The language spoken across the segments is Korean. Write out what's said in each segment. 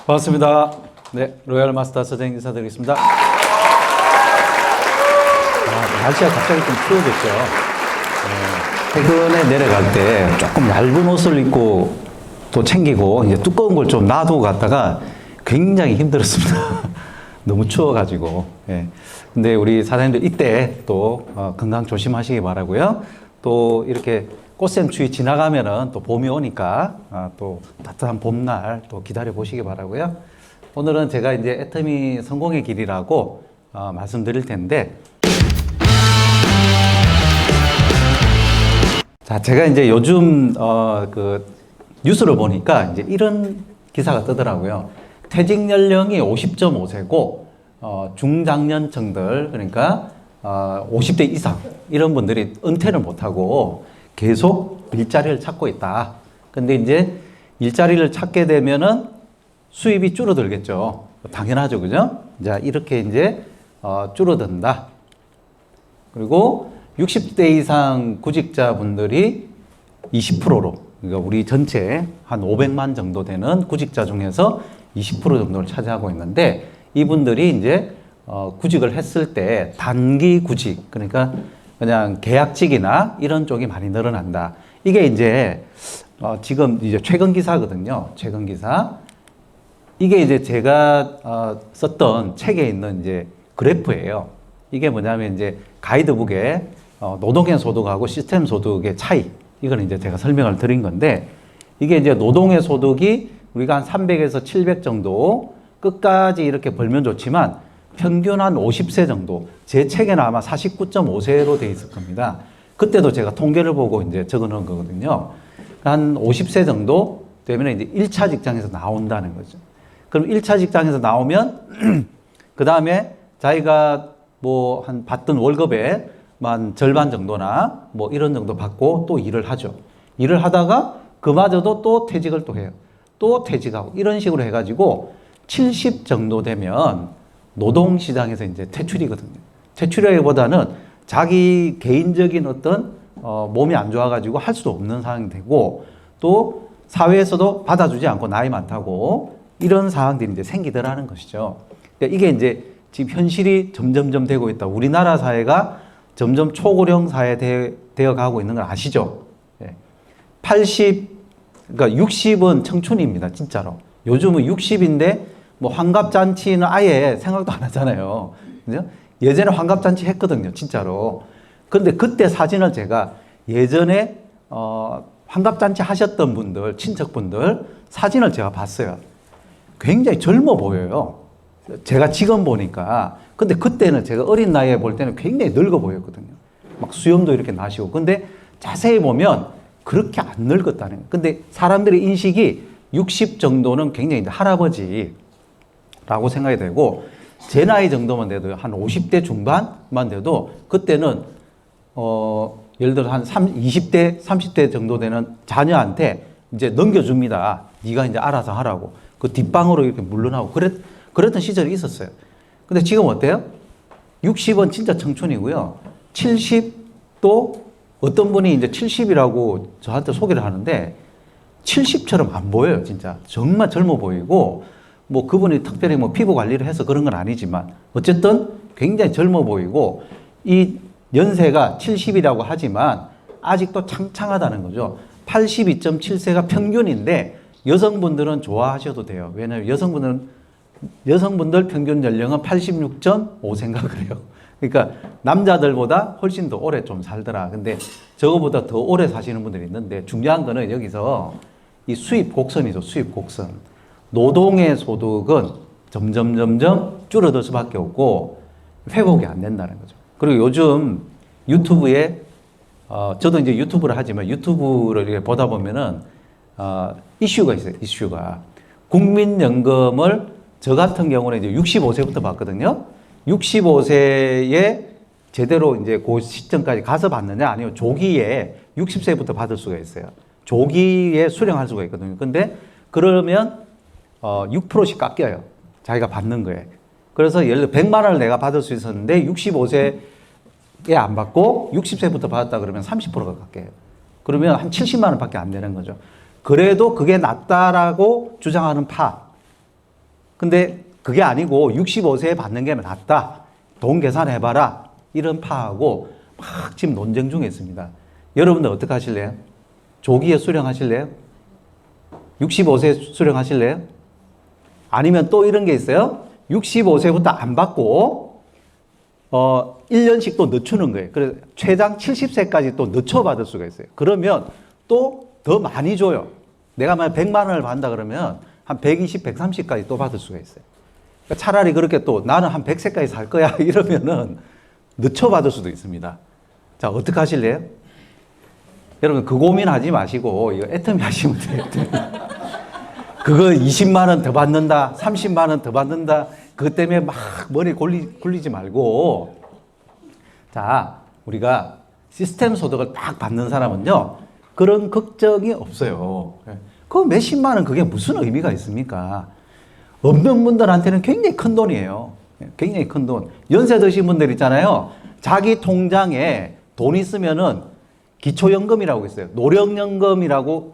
반갑습니다. 네, 로얄 마스터 서정 인사드리겠습니다. 날씨가 갑자기 좀 추워졌죠. 최근에 내려갈 때 조금 얇은 옷을 입고 또 챙기고 이제 두꺼운 걸 좀 놔두고 갔다가 굉장히 힘들었습니다. 너무 추워가지고. 예. 근데 우리 사장님들 이때 또 건강 조심하시기 바라고요. 또 이렇게 꽃샘추위 지나가면은 또 봄이 오니까 또 따뜻한 봄날 또 기다려 보시기 바라고요. 오늘은 제가 이제 애터미 성공의 길이라고 말씀드릴 텐데, 자, 제가 이제 요즘 그 뉴스를 보니까 이제 이런 기사가 뜨더라고요. 퇴직 연령이 50.5세고 중장년층들, 그러니까 50대 이상 이런 분들이 은퇴를 못하고 계속 일자리를 찾고 있다. 근데 이제 일자리를 찾게 되면은 수입이 줄어들겠죠. 당연하죠, 그죠? 자, 이렇게 이제 줄어든다. 그리고 60대 이상 구직자분들이 20%로, 그러니까 우리 전체 한 500만 정도 되는 구직자 중에서 20% 정도를 차지하고 있는데, 이분들이 이제 구직을 했을 때 단기 구직, 그러니까 그냥 계약직이나 이런 쪽이 많이 늘어난다. 이게 이제 지금 이제 최근 기사거든요. 최근 기사. 이게 이제 제가 썼던 책에 있는 이제 그래프예요. 이게 뭐냐면 이제 가이드북에 노동의 소득하고 시스템 소득의 차이. 이걸 이제 제가 설명을 드린 건데, 이게 이제 노동의 소득이 우리가 한 300에서 700 정도 끝까지 이렇게 벌면 좋지만 평균 한 50세 정도, 제 책에는 아마 49.5세로 돼 있을 겁니다. 그때도 제가 통계를 보고 이제 적어 놓은 거거든요. 한 50세 정도 되면 이제 1차 직장에서 나온다는 거죠. 그럼 1차 직장에서 나오면, 그 다음에 자기가 뭐 한 받던 월급의 만 절반 정도나 뭐 이런 정도 받고 또 일을 하죠. 일을 하다가 그마저도 또 퇴직을 또 해요. 또 퇴직하고 이런 식으로 해가지고 70 정도 되면 노동시장에서 이제 퇴출이거든요. 퇴출이라기보다는 자기 개인적인 어떤 몸이 안 좋아가지고 할 수도 없는 상황이 되고, 또 사회에서도 받아주지 않고 나이 많다고 이런 상황들이 이제 생기더라는 것이죠. 그러니까 이게 이제 지금 현실이 점점점 되고 있다. 우리나라 사회가 점점 초고령 사회 되어 가고 있는 걸 아시죠? 그러니까 60은 청춘입니다. 진짜로. 요즘은 60인데 뭐 환갑잔치는 아예 생각도 안 하잖아요. 그죠? 예전에 환갑잔치 했거든요. 진짜로. 근데 그때 사진을 제가 예전에 환갑잔치 하셨던 분들, 친척분들 사진을 제가 봤어요. 굉장히 젊어 보여요. 제가 지금 보니까. 근데 그때는 제가 어린 나이에 볼 때는 굉장히 늙어 보였거든요. 막 수염도 이렇게 나시고. 근데 자세히 보면 그렇게 안 늙었다는 거예요. 근데 사람들의 인식이 60 정도는 굉장히 할아버지라고 생각이 되고, 제 나이 정도만 돼도 한 50대 중반만 돼도 그때는 예를 들어 한 20대, 30대 정도 되는 자녀한테 이제 넘겨줍니다. 네가 이제 알아서 하라고. 그 뒷방으로 이렇게 물러나고 그랬던 시절이 있었어요. 근데 지금 어때요? 60은 진짜 청춘이고요. 70도 어떤 분이 이제 70이라고 저한테 소개를 하는데 70처럼 안 보여요, 진짜. 정말 젊어 보이고, 뭐 그분이 특별히 뭐 피부 관리를 해서 그런 건 아니지만 어쨌든 굉장히 젊어 보이고, 이 연세가 70이라고 하지만 아직도 창창하다는 거죠. 82.7세가 평균인데 여성분들은 좋아하셔도 돼요. 왜냐하면 여성분들 평균 연령은 86.5세인가 그래요. 그러니까 남자들보다 훨씬 더 오래 좀 살더라. 근데 저거보다 더 오래 사시는 분들이 있는데, 중요한 거는 여기서 이 수입 곡선이죠. 수입 곡선. 노동의 소득은 점점 줄어들 수밖에 없고 회복이 안 된다는 거죠. 그리고 요즘 유튜브에 저도 이제 유튜브를 하지만 유튜브를 이렇게 보다 보면은 이슈가 있어요. 이슈가 국민연금을 저 같은 경우는 이제 65세부터 받거든요. 65세에 제대로 이제 그 시점까지 가서 받느냐, 아니면 조기에 60세부터 받을 수가 있어요. 조기에 수령할 수가 있거든요. 근데 그러면 6%씩 깎여요. 자기가 받는 거에. 그래서 예를 들어 100만 원을 내가 받을 수 있었는데 65세에 안 받고 60세부터 받았다 그러면 30%가 깎여요. 그러면 한 70만 원밖에 안 되는 거죠. 그래도 그게 낫다라고 주장하는 파, 근데 그게 아니고 65세에 받는 게 낫다. 돈 계산해봐라. 이런 파하고 막 지금 논쟁 중에 있습니다. 여러분들 어떻게 하실래요? 조기에 수령하실래요? 65세 수령하실래요? 아니면 또 이런 게 있어요. 65세부터 안 받고 1년씩 또 늦추는 거예요. 그래서 최장 70세까지 또 늦춰 받을 수가 있어요. 그러면 또 더 많이 줘요. 내가 만약 100만 원을 받는다 그러면 한 120, 130까지 또 받을 수가 있어요. 그러니까 차라리 그렇게 또 나는 한 100세까지 살 거야 이러면은 늦춰 받을 수도 있습니다. 자, 어떻게 하실래요? 여러분 그 고민하지 마시고 이거 애터미 하시면 돼요. 그거 20만 원 더 받는다, 30만 원 더 받는다, 그것 때문에 막 머리 굴리지 말고, 자, 우리가 시스템 소득을 딱 받는 사람은요, 그런 걱정이 없어요. 그 몇십만 원 그게 무슨 의미가 있습니까? 없는 분들한테는 굉장히 큰 돈이에요. 굉장히 큰 돈. 연세 드신 분들 있잖아요. 자기 통장에 돈 있으면은 기초연금이라고 있어요. 노령연금은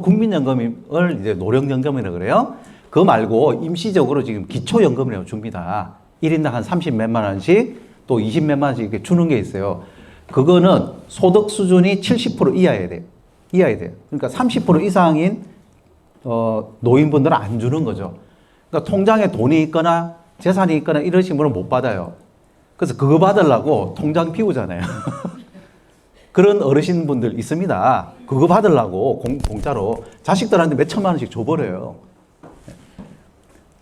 국민연금을 이제 노령연금이라고 그래요. 그거 말고 임시적으로 지금 기초연금이라고 줍니다. 1인당 한 30 몇만 원씩 또 20 몇만 원씩 이렇게 주는 게 있어요. 그거는 소득 수준이 70% 이하여야 돼요. 이하여야 돼요. 그러니까 30% 이상인 노인분들은 안 주는 거죠. 그러니까 통장에 돈이 있거나 재산이 있거나 이러신 분은 못 받아요. 그래서 그거 받으려고 통장 비우잖아요. 그런 어르신분들 있습니다. 그거 받으려고 공짜로 자식들한테 몇 천만 원씩 줘버려요.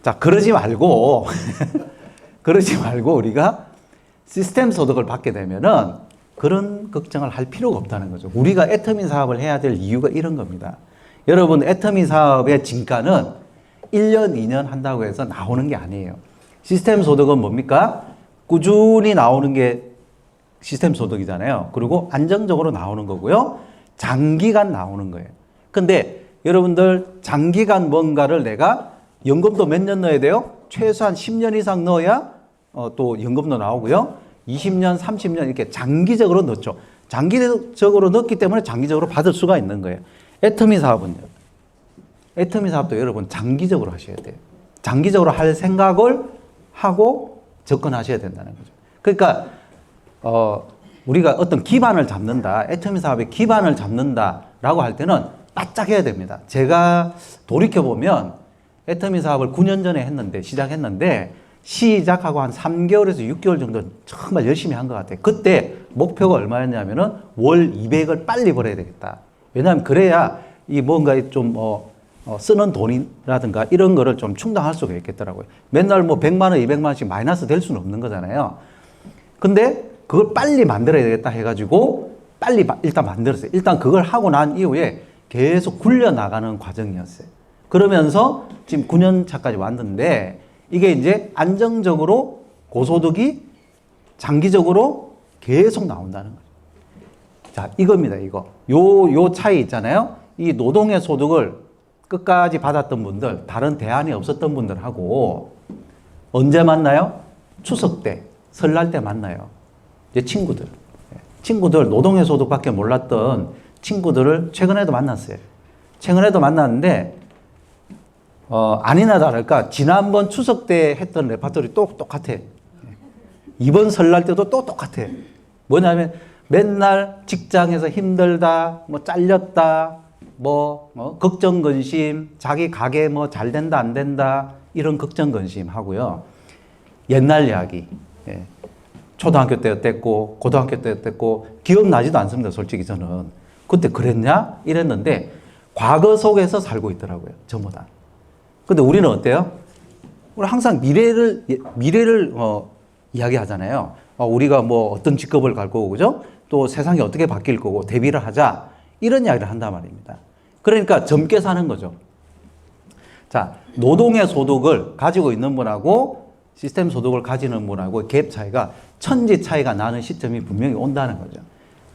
자, 그러지 말고 우리가 시스템 소득을 받게 되면은 그런 걱정을 할 필요가 없다는 거죠. 우리가 애터미 사업을 해야 될 이유가 이런 겁니다. 여러분, 애터미 사업의 진가는 1년, 2년 한다고 해서 나오는 게 아니에요. 시스템 소득은 뭡니까? 꾸준히 나오는 게 시스템 소득이잖아요. 그리고 안정적으로 나오는 거고요. 장기간 나오는 거예요. 근데 여러분들 장기간 뭔가를 내가 연금도 몇 년 넣어야 돼요? 최소한 10년 이상 넣어야 또 연금도 나오고요. 20년, 30년 이렇게 장기적으로 넣죠. 장기적으로 넣기 때문에 장기적으로 받을 수가 있는 거예요. 애터미 사업은요. 애터미 사업도 여러분 장기적으로 하셔야 돼요. 장기적으로 할 생각을 하고 접근하셔야 된다는 거죠. 그러니까 우리가 어떤 기반을 잡는다, 애터미 사업의 기반을 잡는다라고 할 때는 바짝 해야 됩니다. 제가 돌이켜보면 애터미 사업을 9년 전에 시작했는데 시작하고 한 3개월에서 6개월 정도 정말 열심히 한 것 같아요. 그때 목표가 얼마였냐면은 월 200을 빨리 벌어야 되겠다. 왜냐하면 그래야 이 뭔가 좀 쓰는 돈이라든가 이런 거를 좀 충당할 수가 있겠더라고요. 맨날 뭐 100만 원, 200만 원씩 마이너스 될 수는 없는 거잖아요. 근데 그걸 빨리 만들어야 되겠다 해가지고 빨리 일단 만들었어요. 일단 그걸 하고 난 이후에 계속 굴려나가는 과정이었어요. 그러면서 지금 9년 차까지 왔는데 이게 이제 안정적으로 고소득이 장기적으로 계속 나온다는 거죠. 자, 이겁니다, 이거. 요 차이 있잖아요. 이 노동의 소득을 끝까지 받았던 분들, 다른 대안이 없었던 분들하고 언제 만나요? 추석 때, 설날 때 만나요. 이제 친구들, 노동의 소득밖에 몰랐던 친구들을 최근에도 만났어요. 최근에도 만났는데, 아니나 다를까, 지난번 추석 때 했던 레파토리 또 똑같아. 이번 설날 때도 또 똑같아. 뭐냐면, 맨날 직장에서 힘들다, 뭐 잘렸다, 걱정, 근심, 자기 가게 뭐 잘 된다, 안 된다, 이런 걱정, 근심 하고요. 옛날 이야기. 예. 초등학교 때 어땠고, 고등학교 때 어땠고, 기억나지도 않습니다, 솔직히 저는. 그때 그랬냐? 이랬는데, 과거 속에서 살고 있더라고요, 전부 다. 근데 우리는 어때요? 우리 항상 미래를 이야기하잖아요. 우리가 뭐 어떤 직업을 갈 거고, 그죠? 또 세상이 어떻게 바뀔 거고, 대비를 하자. 이런 이야기를 한단 말입니다. 그러니까 젊게 사는 거죠. 자, 노동의 소득을 가지고 있는 분하고 시스템 소득을 가지는 분하고 갭 차이가 천지 차이가 나는 시점이 분명히 온다는 거죠.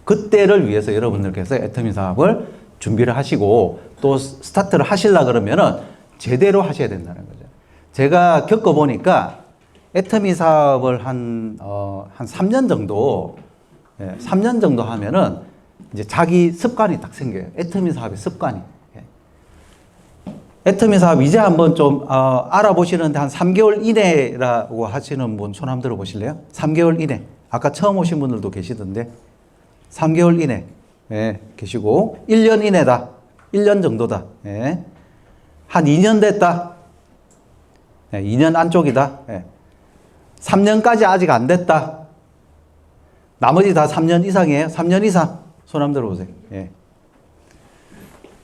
그때를 위해서 여러분들께서 애터미 사업을 준비를 하시고 또 스타트를 하시려고 그러면은 제대로 하셔야 된다는 거죠. 제가 겪어보니까 애터미 사업을 한 3년 정도, 3년 정도 하면은 이제 자기 습관이 딱 생겨요. 애터미 사업의 습관이. 애터미 사업 이제 한번 좀 알아보시는데 한 3개월 이내라고 하시는 분 손 한번 들어보실래요? 3개월 이내. 아까 처음 오신 분들도 계시던데 3개월 이내 예, 계시고 1년 이내다. 1년 정도다. 예. 한 2년 됐다. 예, 2년 안쪽이다. 예. 3년까지 아직 안 됐다. 나머지 다 3년 이상이에요. 3년 이상 손 한번 들어보세요. 예.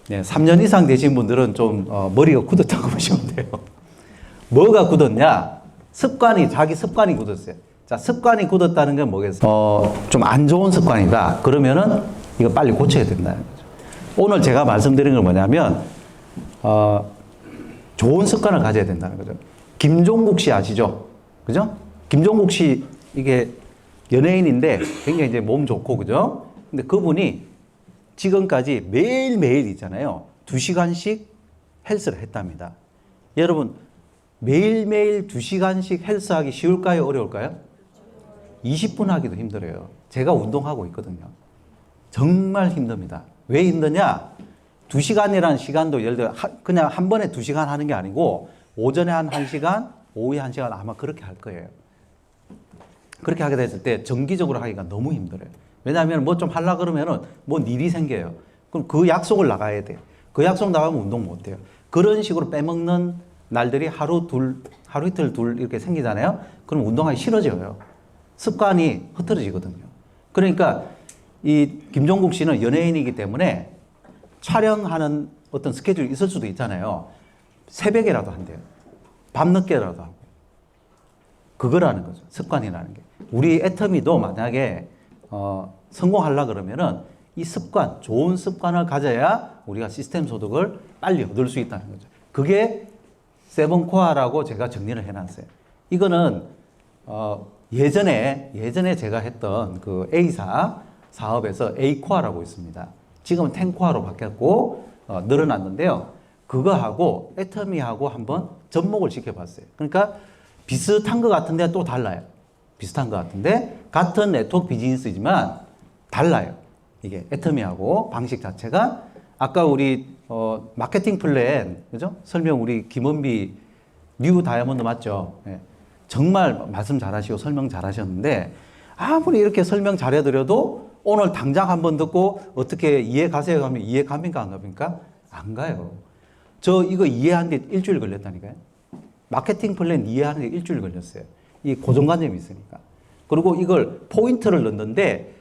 네, 3년 이상 되신 분들은 좀 머리가 굳었다고 보시면 돼요. 뭐가 굳었냐? 자기 습관이 굳었어요. 자, 습관이 굳었다는 건 뭐겠어요? 좀 안 좋은 습관이다. 그러면은 이거 빨리 고쳐야 된다는 거죠. 오늘 제가 말씀드린 건 뭐냐면, 좋은 습관을 가져야 된다는 거죠. 김종국 씨 아시죠? 그죠? 김종국 씨, 이게 연예인인데 굉장히 이제 몸 좋고, 그죠? 근데 그분이 지금까지 매일매일 있잖아요. 2시간씩 헬스를 했답니다. 여러분, 매일매일 2시간씩 헬스하기 쉬울까요? 어려울까요? 20분 하기도 힘들어요. 제가 운동하고 있거든요. 정말 힘듭니다. 왜 힘드냐? 2시간이라는 시간도 예를 들어 그냥 한 번에 2시간 하는 게 아니고 오전에 한 1시간, 오후에 1시간 아마 그렇게 할 거예요. 그렇게 하게 됐을 때 정기적으로 하기가 너무 힘들어요. 왜냐하면 뭐 좀 하려고 그러면은 뭔 일이 생겨요. 그럼 그 약속을 나가야 돼요. 그 약속 나가면 운동 못 해요. 그런 식으로 빼먹는 날들이 하루 이틀 이렇게 생기잖아요. 그럼 운동하기 싫어져요. 습관이 흐트러지거든요. 그러니까 이 김종국 씨는 연예인이기 때문에 촬영하는 어떤 스케줄이 있을 수도 있잖아요. 새벽에라도 한대요. 밤늦게라도 하고. 그거라는 거죠. 습관이라는 게. 우리 애터미도 만약에 성공하려고 그러면은 이 습관, 좋은 습관을 가져야 우리가 시스템 소득을 빨리 얻을 수 있다는 거죠. 그게 세븐코어라고 제가 정리를 해놨어요. 이거는 예전에 제가 했던 그 A사 사업에서 A코어라고 있습니다. 지금은 10코어로 바뀌었고 늘어났는데요. 그거하고 애터미하고 한번 접목을 시켜봤어요. 그러니까 비슷한 것 같은데 또 달라요. 비슷한 것 같은데 같은 네트워크 비즈니스지만 달라요. 이게 애터미하고 방식 자체가 아까 우리 마케팅 플랜 그죠? 설명 우리 김원비 뉴 다이아몬드 맞죠? 예. 정말 말씀 잘하시고 설명 잘하셨는데 아무리 이렇게 설명 잘해드려도 오늘 당장 한번 듣고 어떻게 이해 가세요 하면 이해 갑니까 안 갑니까? 안 가요. 저 이거 이해하는데 일주일 걸렸다니까요. 마케팅 플랜 이해하는 데 일주일 걸렸어요. 이 고정관념이 있으니까. 그리고 이걸 포인트를 넣는데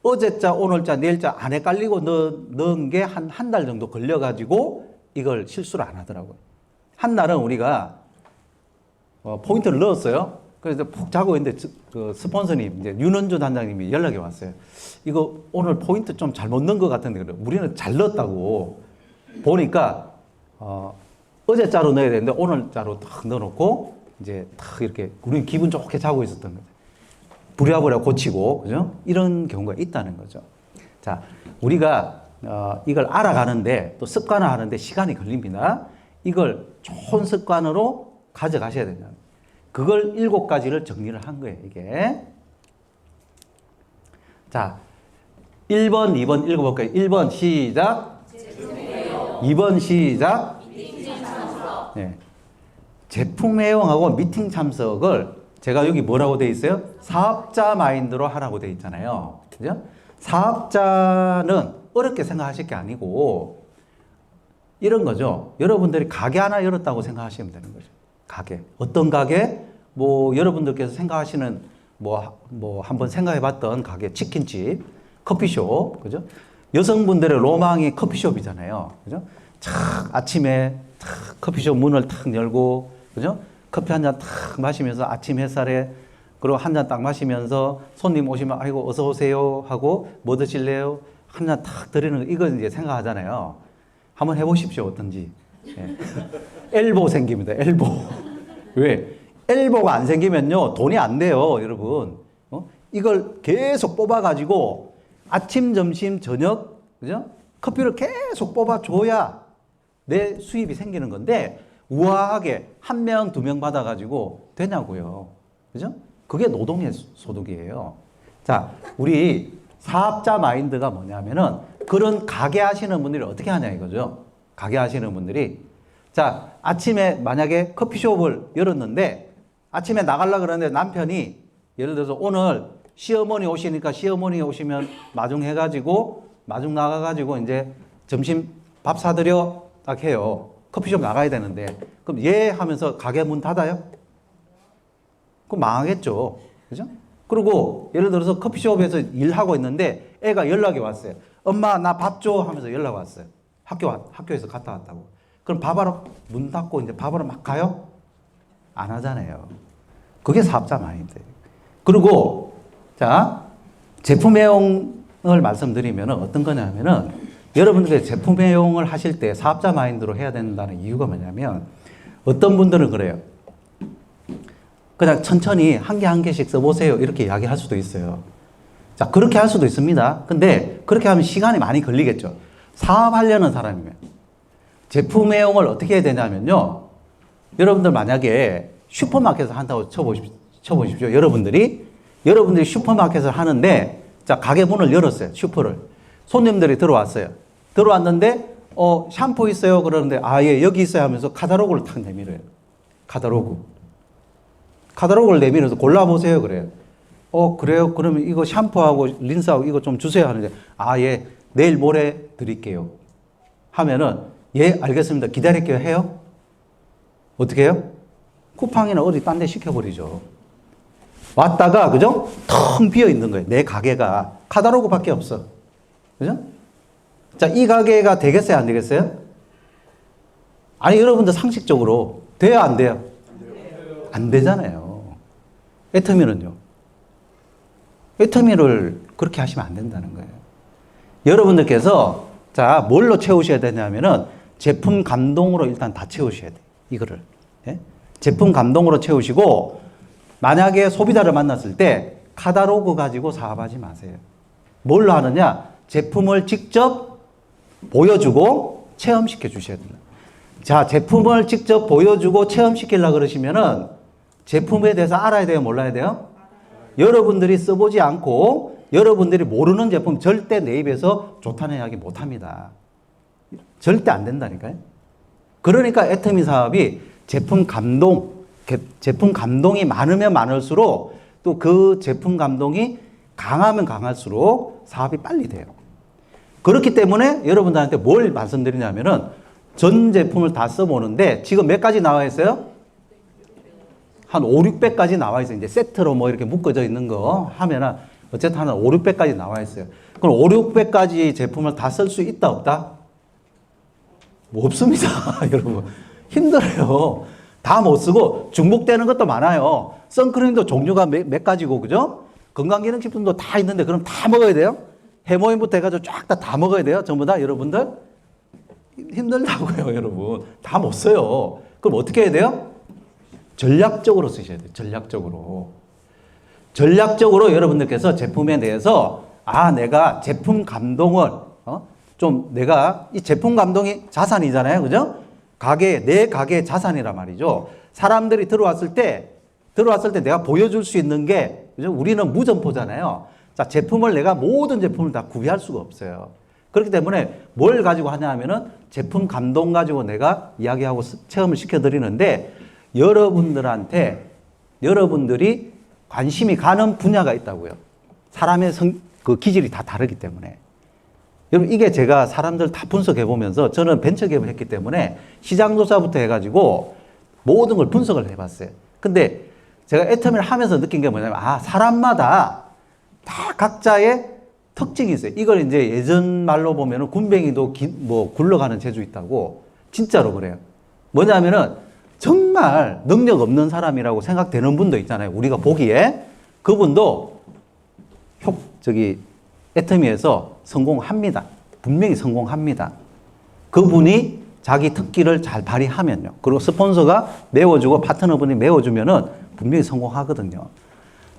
어제자, 오늘자, 내일자 안 헷갈리고 넣은 게 한 달 정도 걸려가지고 이걸 실수를 안 하더라고요. 한 날은 우리가 포인트를 넣었어요. 그래서 푹 자고 있는데 그 스폰서님, 이제 윤원주 단장님이 연락이 왔어요. 이거 오늘 포인트 좀 잘못 넣은 것 같은데 그래요. 우리는 잘 넣었다고. 보니까 어제자로 넣어야 되는데 오늘자로 딱 넣어놓고 이제 딱 이렇게 우리는 기분 좋게 자고 있었던 거죠. 부랴부랴 고치고 그죠? 이런 경우가 있다는 거죠. 자, 우리가 이걸 알아가는데 또 습관화하는데 시간이 걸립니다. 이걸 좋은 습관으로 가져가셔야 된다. 그걸 7가지를 정리를 한 거예요, 이게. 자, 1번, 2번 읽어볼까요? 1번 시작. 2번 시작. 네. 제품 애용하고 미팅 참석을 제가 여기 뭐라고 돼 있어요? 사업자 마인드로 하라고 돼 있잖아요. 그죠? 사업자는 어렵게 생각하실 게 아니고 이런 거죠. 여러분들이 가게 하나 열었다고 생각하시면 되는 거죠. 가게. 어떤 가게? 뭐 여러분들께서 생각하시는 뭐 한번 생각해 봤던 가게, 치킨집, 커피숍. 그죠? 여성분들의 로망이 커피숍이잖아요. 그죠? 착 아침에 탁 커피숍 문을 탁 열고 그죠? 커피 한 잔 탁 마시면서 아침 햇살에 그리고 한 잔 딱 마시면서 손님 오시면 아이고 어서 오세요 하고 뭐 드실래요? 한 잔 탁 드리는 거 이거 이제 생각하잖아요. 한번 해보십시오 어떤지. 예. 엘보 생깁니다. 엘보. 왜? 엘보가 안 생기면요 돈이 안 돼요, 여러분. 이걸 계속 뽑아가지고 아침, 점심, 저녁, 그죠? 커피를 계속 뽑아줘야 내 수입이 생기는 건데 우아하게 1명, 2명 받아가지고 되냐고요. 그죠? 그게 노동의 소득이에요. 자, 우리 사업자 마인드가 뭐냐면은 그런 가게 하시는 분들이 어떻게 하냐 이거죠. 가게 하시는 분들이 자, 아침에 만약에 커피숍을 열었는데 아침에 나가려고 그러는데 남편이 예를 들어서 오늘 시어머니 오시니까 시어머니 오시면 마중 해가지고 마중 나가가지고 이제 점심 밥 사드려 딱 해요. 커피숍 나가야 되는데 그럼 예 하면서 가게 문 닫아요? 그럼 망하겠죠. 그죠? 그리고 예를 들어서 커피숍에서 일하고 있는데 애가 연락이 왔어요. 엄마 나 밥 줘 하면서 연락 왔어요. 학교에서 갔다 왔다고. 그럼 밥하러 문 닫고 이제 밥하러 막 가요? 안 하잖아요. 그게 사업자 마인드. 그리고 자 제품 애용을 말씀드리면 어떤 거냐면은 여러분들이 제품 애용을 하실 때 사업자 마인드로 해야 된다는 이유가 뭐냐면 어떤 분들은 그래요. 그냥 천천히 한 개 한 개씩 써보세요. 이렇게 이야기할 수도 있어요. 자, 그렇게 할 수도 있습니다. 근데 그렇게 하면 시간이 많이 걸리겠죠. 사업하려는 사람이면. 제품 애용을 어떻게 해야 되냐면요. 여러분들 만약에 슈퍼마켓을 한다고 쳐보십시오. 여러분들이 슈퍼마켓을 하는데, 자, 가게 문을 열었어요. 슈퍼를. 손님들이 들어왔어요. 들어왔는데, 샴푸 있어요? 그러는데, 아, 예, 여기 있어요 하면서 카탈로그를 탁 내밀어요. 카탈로그를 내밀어서 골라보세요. 그래요. 그래요? 그러면 이거 샴푸하고 린스하고 이거 좀 주세요. 하는데, 아, 예, 내일 모레 드릴게요. 하면은, 예, 알겠습니다. 기다릴게요. 해요? 어떻게 해요? 쿠팡이나 어디 딴 데 시켜버리죠. 왔다가, 그죠? 텅 비어 있는 거예요. 내 가게가. 카탈로그 밖에 없어. 그죠? 자, 이 가게가 되겠어요? 안 되겠어요? 아니, 여러분들 상식적으로 돼요? 안 돼요? 안 되잖아요. 애터미는요. 애터미를 그렇게 하시면 안 된다는 거예요. 여러분들께서 자, 뭘로 채우셔야 되냐면은 제품 감동으로 일단 다 채우셔야 돼요. 이거를. 예? 제품 감동으로 채우시고 만약에 소비자를 만났을 때 카탈로그 가지고 사업하지 마세요. 뭘로 하느냐? 제품을 직접 보여주고 체험시켜 주셔야 돼요. 자, 제품을 직접 보여주고 체험시키려고 그러시면은 제품에 대해서 알아야 돼요? 몰라야 돼요? 여러분들이 써보지 않고 여러분들이 모르는 제품 절대 내 입에서 좋다는 이야기 못 합니다. 절대 안 된다니까요. 그러니까 애터미 사업이 제품 감동이 많으면 많을수록 또 그 제품 감동이 강하면 강할수록 사업이 빨리 돼요. 그렇기 때문에 여러분들한테 뭘 말씀드리냐면은 전 제품을 다 써보는데 지금 몇 가지 나와 있어요? 한 5, 600까지 나와 있어요. 이제 세트로 뭐 이렇게 묶어져 있는 거 하면은 어쨌든 한 5, 600까지 나와 있어요. 그럼 5, 600가지 제품을 다 쓸 수 있다, 없다? 뭐 없습니다. 여러분. 힘들어요. 다 못 쓰고 중복되는 것도 많아요. 선크림도 종류가 몇 가지고, 그죠? 건강기능식품도 다 있는데 그럼 다 먹어야 돼요? 해모인부터 해가지고 쫙 다 먹어야 돼요? 전부 다 여러분들? 힘들다고요, 여러분. 다 못 써요. 그럼 어떻게 해야 돼요? 전략적으로 쓰셔야 돼요. 전략적으로 여러분들께서 제품에 대해서 내가 제품 감동을 좀 내가 이 제품 감동이 자산이잖아요. 그죠? 내 가게의 자산이란 말이죠. 사람들이 들어왔을 때 내가 보여줄 수 있는 게, 그죠? 우리는 무점포잖아요. 자, 제품을 내가 모든 제품을 다 구비할 수가 없어요. 그렇기 때문에 뭘 가지고 하냐 하면은 제품 감동 가지고 내가 이야기하고 체험을 시켜드리는데 여러분들이 관심이 가는 분야가 있다고요. 사람의 그 기질이 다 다르기 때문에. 여러분, 이게 제가 사람들 다 분석해 보면서 저는 벤처 기업을 했기 때문에 시장조사부터 해가지고 모든 걸 분석을 해봤어요. 근데 제가 애터미를 하면서 느낀 게 뭐냐면, 사람마다 다 각자의 특징이 있어요. 이걸 이제 예전 말로 보면은 군뱅이도 굴러가는 재주 있다고. 진짜로 그래요. 뭐냐면은 정말 능력 없는 사람이라고 생각되는 분도 있잖아요. 우리가 보기에. 그분도 애터미에서 성공합니다. 분명히 성공합니다. 그분이 자기 특기를 잘 발휘하면요. 그리고 스폰서가 메워주고 파트너분이 메워주면은 분명히 성공하거든요.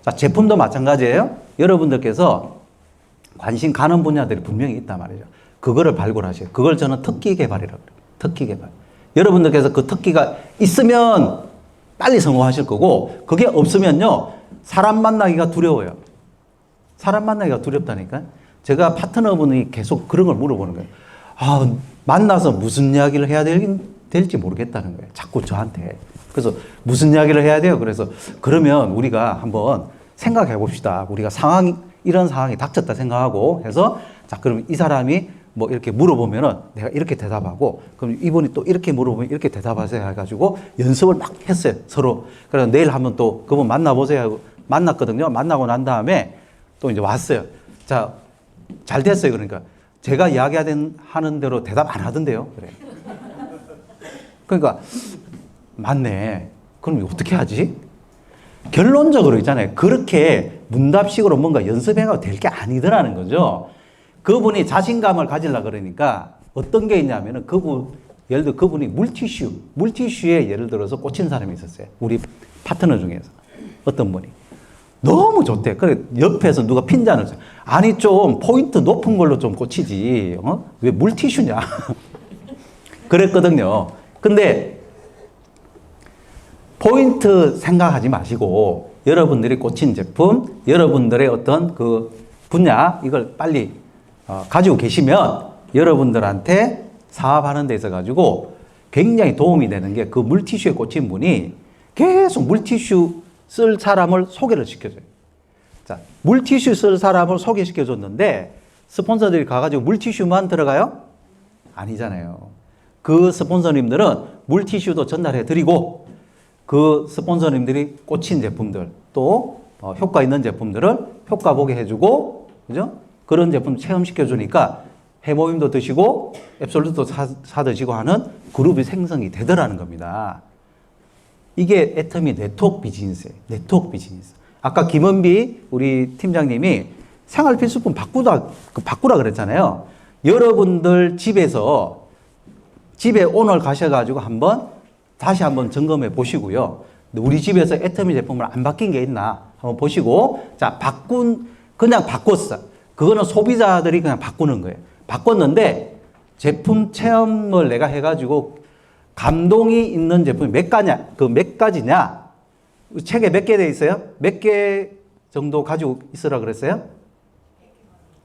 자, 제품도 마찬가지예요. 여러분들께서 관심 가는 분야들이 분명히 있단 말이죠. 그거를 발굴하셔요. 그걸 저는 특기 개발이라고 그래요. 특기 개발. 여러분들께서 그 특기가 있으면 빨리 성공하실 거고, 그게 없으면요, 사람 만나기가 두려워요. 사람 만나기가 두렵다니까. 제가 파트너분이 계속 그런 걸 물어보는 거예요. 만나서 무슨 이야기를 해야 될지 모르겠다는 거예요. 자꾸 저한테. 그래서 무슨 이야기를 해야 돼요? 그래서 그러면 우리가 한번 생각해 봅시다. 우리가 이런 상황이 닥쳤다 생각하고 해서 자, 그럼 이 사람이 뭐 이렇게 물어보면은 내가 이렇게 대답하고 그럼 이분이 또 이렇게 물어보면 이렇게 대답하세요 해가지고 연습을 막 했어요. 서로. 그래서 내일 한번 또 그분 만나보세요 하고 만났거든요. 만나고 난 다음에 또 이제 왔어요. 자, 잘 됐어요. 그러니까 제가 이야기하는 대로 대답 안 하던데요. 그래. 그러니까 맞네. 그럼 어떻게 하지? 결론적으로 있잖아요. 그렇게 문답식으로 뭔가 연습해가 될 게 아니더라는 거죠. 그분이 자신감을 가지려 그러니까 어떤 게 있냐면은 예를 들어 그분이 물티슈에 예를 들어서 꽂힌 사람이 있었어요. 우리 파트너 중에서 어떤 분이. 너무 좋대. 그래, 옆에서 누가 핀잔을 써요. 아니, 좀 포인트 높은 걸로 좀 꽂히지. 왜 물티슈냐? 그랬거든요. 근데 포인트 생각하지 마시고 여러분들이 꽂힌 제품, 여러분들의 어떤 그 분야 이걸 빨리 가지고 계시면 여러분들한테 사업하는 데 있어 가지고 굉장히 도움이 되는 게 그 물티슈에 꽂힌 분이 계속 물티슈 쓸 사람을 소개를 시켜줘요. 자, 물티슈 쓸 사람을 소개시켜줬는데 스폰서들이 가가지고 물티슈만 들어가요? 아니잖아요. 그 스폰서님들은 물티슈도 전달해드리고 그 스폰서님들이 꽂힌 제품들 또 효과 있는 제품들을 효과 보게 해주고 그죠? 그런 제품 체험시켜주니까 해모임도 드시고 앱솔루트도 사 드시고 하는 그룹이 생성이 되더라는 겁니다. 이게 애터미 네트워크 비즈니스예요. 네트워크 비즈니스. 아까 김은비 우리 팀장님이 생활 필수품 바꾸라 그랬잖아요. 여러분들 집에 오늘 가셔가지고 다시 한번 점검해 보시고요. 우리 집에서 애터미 제품을 안 바뀐 게 있나 한번 보시고, 자, 그냥 바꿨어. 그거는 소비자들이 그냥 바꾸는 거예요. 바꿨는데 제품 체험을 내가 해가지고 감동이 있는 제품이 몇 가지냐? 책에 몇 개 돼 있어요? 몇 개 정도 가지고 있으라 그랬어요?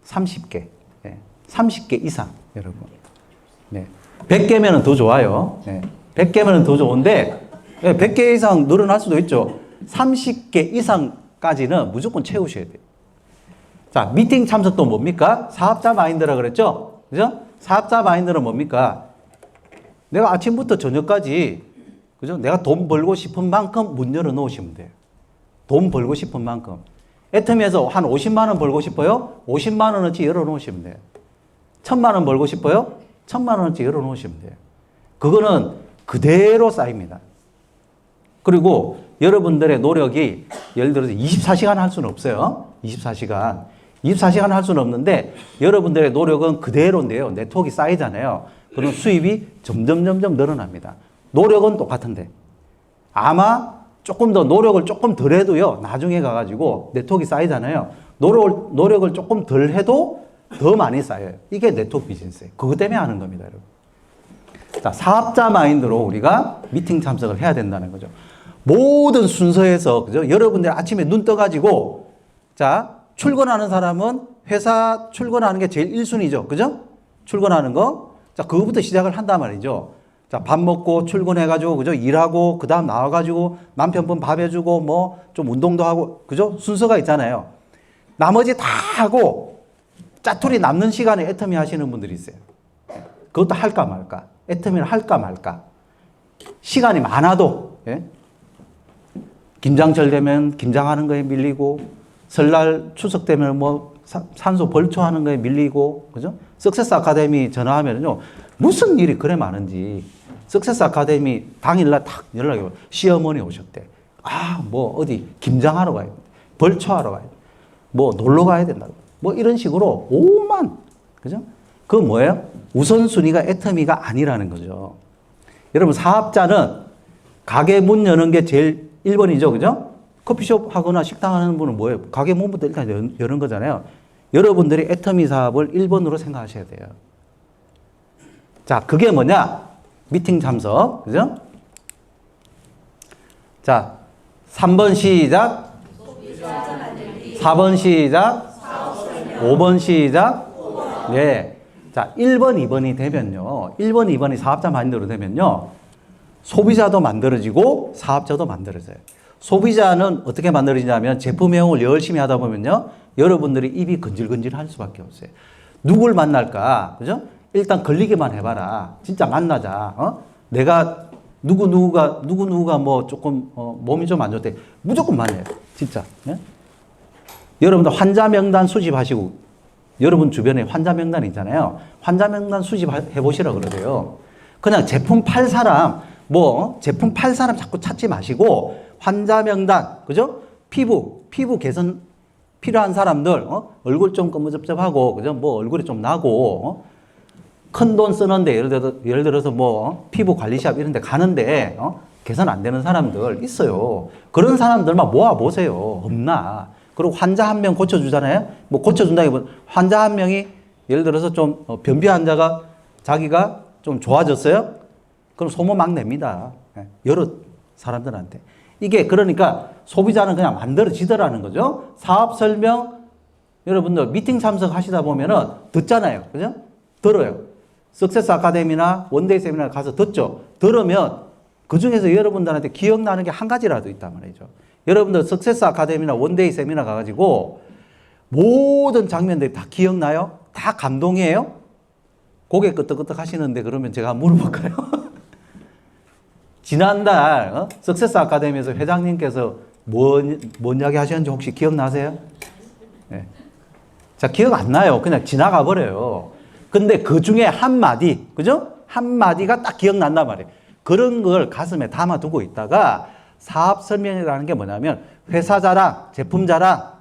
30개. 네. 30개 이상, 여러분. 네. 100개면 더 좋아요. 네. 100개면 더 좋은데, 100개 이상 늘어날 수도 있죠. 30개 이상까지는 무조건 채우셔야 돼요. 자, 미팅 참석도 뭡니까? 사업자 마인드라 그랬죠? 그죠? 사업자 마인드는 뭡니까? 내가 아침부터 저녁까지, 그죠? 내가 돈 벌고 싶은 만큼 문 열어 놓으시면 돼요. 돈 벌고 싶은 만큼. 애터미에서 한 50만 원 벌고 싶어요? 50만 원어치 열어 놓으시면 돼요. 1000만 원 벌고 싶어요? 1000만 원어치 열어 놓으시면 돼요. 그거는 그대로 쌓입니다. 그리고 여러분들의 노력이 예를 들어서 24시간 할 수는 없어요. 24시간 할 수는 없는데 여러분들의 노력은 그대로인데요. 네트워크가 쌓이잖아요. 그럼 수입이 점점 늘어납니다. 노력은 똑같은데 아마 조금 더 노력을 조금 덜 해도요. 나중에 가가지고 네트워크가 쌓이잖아요. 노력을 조금 덜 해도 더 많이 쌓여요. 이게 네트워크 비즈니스예요. 그것 때문에 하는 겁니다, 여러분. 자, 사업자 마인드로 우리가 미팅 참석을 해야 된다는 거죠. 모든 순서에서, 그죠? 여러분들 아침에 눈 떠가지고, 자, 출근하는 사람은 회사 출근하는 게 제일 1순위죠. 그죠? 출근하는 거. 자, 그거부터 시작을 한단 말이죠. 자, 밥 먹고 출근해가지고, 그죠? 일하고, 그 다음 나와가지고, 남편분 밥 해주고, 뭐, 좀 운동도 하고, 그죠? 순서가 있잖아요. 나머지 다 하고, 짜투리 남는 시간에 애터미 하시는 분들이 있어요. 그것도 할까 말까. 애터미를 할까 말까. 시간이 많아도, 예? 김장철 되면 김장하는 거에 밀리고, 설날 추석 되면 뭐 산소 벌초하는 거에 밀리고, 그죠? 석세스 아카데미 전화하면요. 무슨 일이 그래 많은지. 석세스 아카데미 당일날 탁 연락이 오고, 시어머니 오셨대. 아, 뭐 어디 김장하러 가야 돼. 벌초하러 가야 돼. 뭐 놀러 가야 된다. 뭐 이런 식으로 오만, 그죠? 그거 뭐예요? 우선순위가 애터미가 아니라는 거죠. 여러분, 사업자는 가게 문 여는 게 제일 1번이죠. 그죠? 커피숍 하거나 식당 하는 분은 뭐예요? 가게 문부터 일단 여는 거잖아요. 여러분들이 애터미 사업을 1번으로 생각하셔야 돼요. 자, 그게 뭐냐? 미팅 참석. 그죠? 자, 3번 시작. 4번 시작. 5번 시작. 네. 자, 1번, 2번이 되면요. 1번, 2번이 사업자 마인드로 되면요. 소비자도 만들어지고 사업자도 만들어져요. 소비자는 어떻게 만들어지냐면 제품 애용을 열심히 하다 보면요. 여러분들이 입이 건질건질 할 수밖에 없어요. 누굴 만날까? 그죠? 일단 걸리기만 해봐라. 진짜 만나자. 내가 누구가 뭐 조금 몸이 좀 안 좋대. 무조건 만나요. 진짜. 예? 여러분들 환자 명단 수집하시고 여러분 주변에 환자 명단 있잖아요. 환자 명단 수집해 보시라 그러세요. 그냥 제품 팔 사람 제품 팔 사람 자꾸 찾지 마시고 환자 명단, 그죠? 피부 개선 필요한 사람들, 얼굴 좀 검은접접하고, 그죠? 뭐 얼굴이 좀 나고, 큰 돈 쓰는데 예를 들어서 피부 관리샵 이런 데 가는데 개선 안 되는 사람들 있어요. 그런 사람들만 모아 보세요. 없나? 그리고 환자 한 명 고쳐주잖아요. 뭐 고쳐준다기보다 환자 한 명이 예를 들어서 좀 변비 환자가 자기가 좀 좋아졌어요. 그럼 소문 막 냅니다. 여러 사람들한테. 이게 그러니까 소비자는 그냥 만들어지더라는 거죠. 사업 설명 여러분들 미팅 참석하시다 보면은 듣잖아요. 그죠? 들어요. 석세스 아카데미나 원데이 세미나 가서 듣죠. 들으면 그 중에서 여러분들한테 기억나는 게 한 가지라도 있단 말이죠. 여러분들 석세스 아카데미나 원데이 세미나 가가지고 모든 장면들이 다 기억나요? 다 감동이에요? 고개 끄덕끄덕 하시는데 그러면 제가 물어볼까요? 지난달 석세스 아카데미에서 회장님께서 뭔 이야기 하셨는지 혹시 기억나세요? 네. 자, 기억 안 나요. 그냥 지나가 버려요. 근데 그 중에 한마디, 그죠? 한마디가 딱 기억난단 말이에요. 그런 걸 가슴에 담아두고 있다가 사업 설명이라는 게 뭐냐면 회사 자랑, 제품 자랑,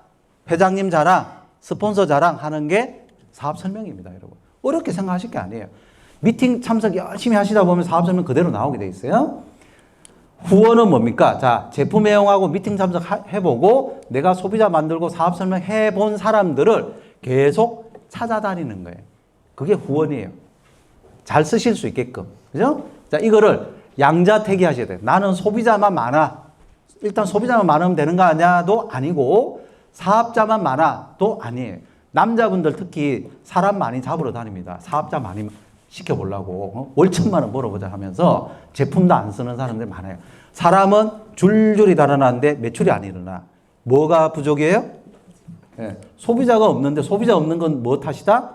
회장님 자랑, 스폰서 자랑 하는 게 사업 설명입니다, 여러분. 어렵게 생각하실 게 아니에요. 미팅 참석 열심히 하시다 보면 사업 설명 그대로 나오게 돼 있어요. 후원은 뭡니까? 자, 제품 애용하고 미팅 참석해보고 내가 소비자 만들고 사업 설명 해본 사람들을 계속 찾아다니는 거예요. 그게 후원이에요. 잘 쓰실 수 있게끔. 그죠? 자, 이거를 양자택일 하셔야 돼요. 나는 소비자만 많아. 일단 소비자만 많으면 되는 거 아니야도 아니고 사업자만 많아도 아니에요. 남자분들 특히 사람 많이 잡으러 다닙니다. 사업자 많이 시켜보려고 월 1,000만 원 벌어보자 하면서 제품도 안 쓰는 사람들이 많아요. 사람은 줄줄이 달아나는데 매출이 안 일어나. 뭐가 부족이에요? 네. 소비자가 없는데 소비자 없는 건 뭐 탓이다?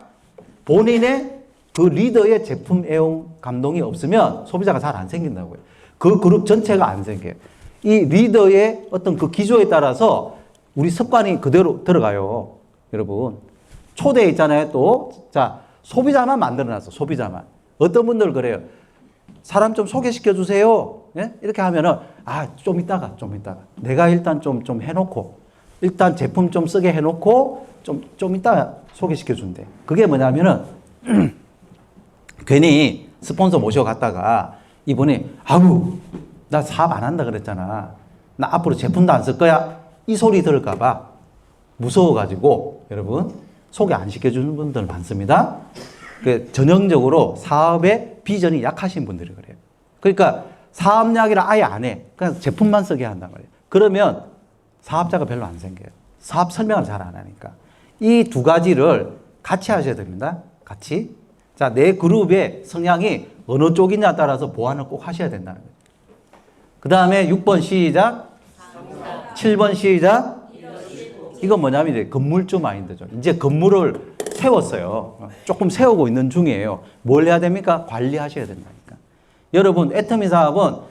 본인의 그 리더의 제품 애용 감동이 없으면 소비자가 잘 안 생긴다고요. 그 그룹 전체가 안 생겨요. 이 리더의 어떤 그 기조에 따라서 우리 습관이 그대로 들어가요. 여러분. 초대에 있잖아요, 또. 자, 소비자만 만들어놨어, 소비자만. 어떤 분들 그래요. 사람 좀 소개시켜 주세요. 예? 이렇게 하면은, 좀 이따가. 내가 일단 좀 해놓고, 일단 제품 좀 쓰게 해놓고, 좀 이따가 소개시켜 준대. 그게 뭐냐면은, 괜히 스폰서 모셔갔다가 이분이, 나 사업 안 한다 그랬잖아. 나 앞으로 제품도 안 쓸 거야. 이 소리 들을까봐 무서워가지고, 여러분, 소개 안 시켜주는 분들 많습니다. 전형적으로 사업의 비전이 약하신 분들이 그래요. 그러니까 사업 이야기를 아예 안 해. 그냥 제품만 쓰게 한단 말이에요. 그러면 사업자가 별로 안 생겨요. 사업 설명을 잘 안 하니까. 이 두 가지를 같이 하셔야 됩니다. 같이. 자, 내 그룹의 성향이 어느 쪽이냐에 따라서 보완을 꼭 하셔야 된다는 거예요. 그 다음에 6번 시작. 7번 시작. 이건 뭐냐면 이제 건물주 마인드죠. 이제 건물을 세웠어요. 조금 세우고 있는 중이에요. 뭘 해야 됩니까? 관리하셔야 된다니까. 여러분, 애터미 사업은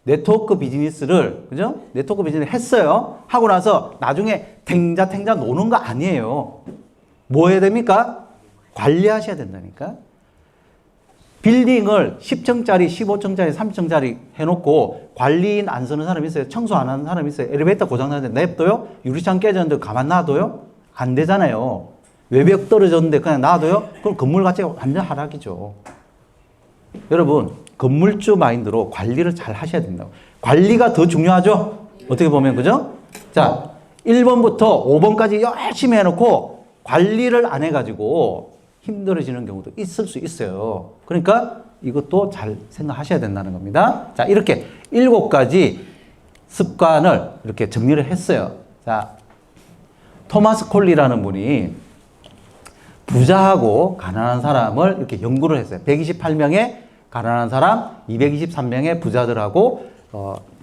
네트워크 비즈니스를, 그죠? 네트워크 비즈니스를 했어요. 하고 나서 나중에 탱자 노는 거 아니에요. 뭐 해야 됩니까? 관리하셔야 된다니까. 빌딩을 10층짜리, 15층짜리, 30층짜리 해놓고 관리인 안 쓰는 사람이 있어요. 청소 안 하는 사람이 있어요. 엘리베이터 고장나는데 냅둬요? 유리창 깨졌는데 가만 놔둬요? 안 되잖아요. 외벽 떨어졌는데 그냥 놔둬요? 그럼 건물 가치가 완전 하락이죠. 여러분, 건물주 마인드로 관리를 잘 하셔야 된다고. 관리가 더 중요하죠? 어떻게 보면, 그죠? 자, 1번부터 5번까지 열심히 해놓고 관리를 안 해가지고 힘들어지는 경우도 있을 수 있어요. 그러니까 이것도 잘 생각하셔야 된다는 겁니다. 자, 이렇게 7가지 습관을 이렇게 정리를 했어요. 자, 토마스 콜리라는 분이 부자하고 가난한 사람을 이렇게 연구를 했어요. 128명의 가난한 사람, 223명의 부자들하고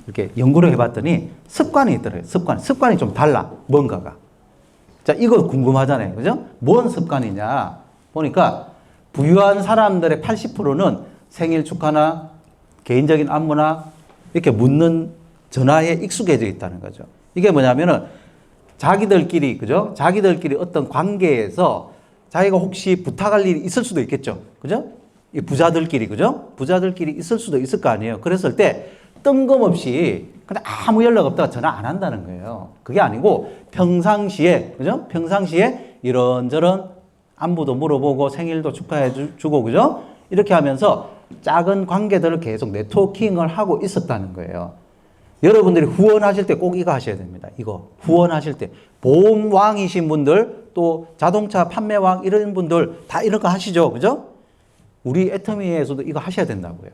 이렇게 연구를 해봤더니 습관이 있더래요. 습관이 좀 달라. 뭔가가. 자, 이거 궁금하잖아요. 그죠? 뭔 습관이냐. 보니까 부유한 사람들의 80%는 생일 축하나 개인적인 안무나 이렇게 묻는 전화에 익숙해져 있다는 거죠. 이게 뭐냐면은 자기들끼리, 그죠? 자기들끼리 어떤 관계에서 자기가 혹시 부탁할 일이 있을 수도 있겠죠. 그죠? 이 부자들끼리, 그죠? 부자들끼리 있을 수도 있을 거 아니에요. 그랬을 때 뜬금없이 그냥 아무 연락 없다가 전화 안 한다는 거예요. 그게 아니고 평상시에, 그죠? 평상시에 이런저런 안부도 물어보고 생일도 축하해 주고, 그죠? 이렇게 하면서 작은 관계들을 계속 네트워킹을 하고 있었다는 거예요. 여러분들이 후원하실 때 꼭 이거 하셔야 됩니다. 이거. 후원하실 때. 보험왕이신 분들, 또 자동차 판매왕 이런 분들 다 이런 거 하시죠. 그죠? 우리 애터미에서도 이거 하셔야 된다고요.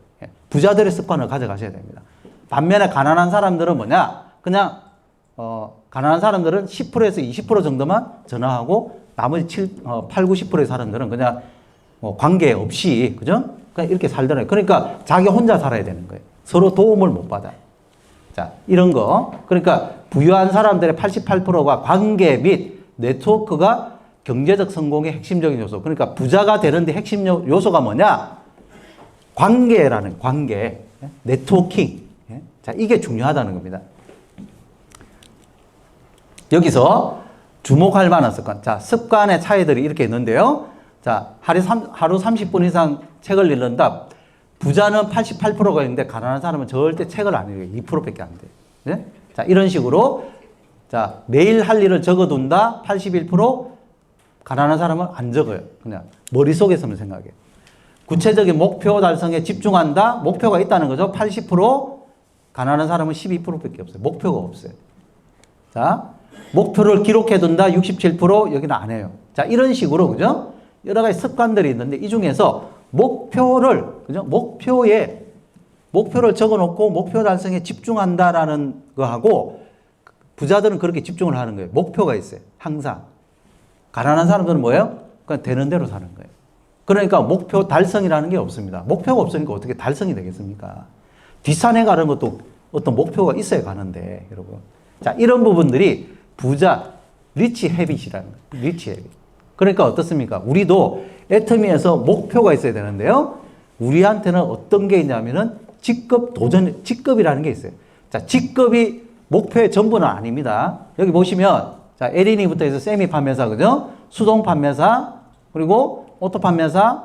부자들의 습관을 가져가셔야 됩니다. 반면에 가난한 사람들은 뭐냐? 그냥, 가난한 사람들은 10%에서 20% 정도만 전화하고 나머지 8, 90%의 사람들은 그냥 관계 없이, 그죠? 그냥 이렇게 살더라고요. 그러니까 자기 혼자 살아야 되는 거예요. 서로 도움을 못 받아요. 자, 이런 거. 그러니까 부유한 사람들의 88%가 관계 및 네트워크가 경제적 성공의 핵심적인 요소. 그러니까 부자가 되는데 핵심 요소가 뭐냐? 관계라는 관계. 네트워킹. 자, 이게 중요하다는 겁니다. 여기서 주목할 만한 습관. 자, 습관의 차이들이 이렇게 있는데요. 자, 하루 30분 이상 책을 읽는다. 부자는 88%가 있는데 가난한 사람은 절대 책을 안 읽어요. 2%밖에 안 돼요. 네? 자, 이런 식으로 자, 매일 할 일을 적어둔다. 81%. 가난한 사람은 안 적어요. 그냥 머릿속에서만 생각해요. 구체적인 목표 달성에 집중한다. 목표가 있다는 거죠. 80%. 가난한 사람은 12%밖에 없어요. 목표가 없어요. 자, 목표를 기록해둔다. 67%. 여기는 안 해요. 자, 이런 식으로, 그죠? 여러 가지 습관들이 있는데 이 중에서 목표를, 그죠? 목표를 적어놓고 목표 달성에 집중한다라는 거하고 부자들은 그렇게 집중을 하는 거예요. 목표가 있어요. 항상. 가난한 사람들은 뭐예요? 그냥 되는 대로 사는 거예요. 그러니까 목표 달성이라는 게 없습니다. 목표가 없으니까 어떻게 달성이 되겠습니까? 뒷산에 가는 것도 어떤 목표가 있어야 가는데, 여러분. 자, 이런 부분들이 부자, 리치 헤빗이라는 거예요. 리치 헤빗. 그러니까 어떻습니까? 우리도 애터미에서 목표가 있어야 되는데요. 우리한테는 어떤 게 있냐면은 직급이라는 게 있어요. 자, 직급이 목표의 전부는 아닙니다. 여기 보시면, 자, 에린이부터 해서 세미 판매사, 그죠? 수동 판매사, 그리고 오토 판매사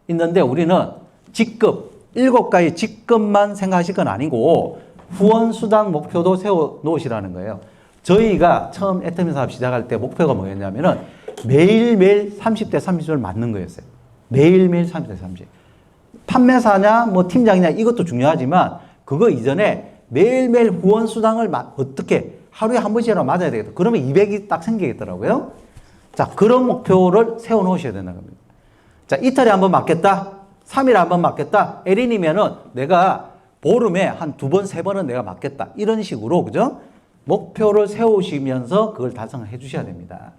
있는데 우리는 직급, 7가지 직급만 생각하실 건 아니고 후원 수당 목표도 세워 놓으시라는 거예요. 저희가 처음 애터미 사업 시작할 때 목표가 뭐였냐면은 매일매일 30대 30을 맞는 거였어요. 매일매일 30대 30. 판매사냐, 뭐 팀장이냐 이것도 중요하지만 그거 이전에 매일매일 후원 수당을 어떻게 하루에 한 번씩이라도 맞아야 되겠다. 그러면 200이 딱 생기겠더라고요. 자, 그런 목표를 세워 놓으셔야 된다는 겁니다. 자, 이틀에 한 번 맞겠다. 3일에 한 번 맞겠다. 에린이면은 내가 보름에 한 2번, 3번은 내가 맞겠다. 이런 식으로, 그죠? 목표를 세우시면서 그걸 달성을 해 주셔야 됩니다.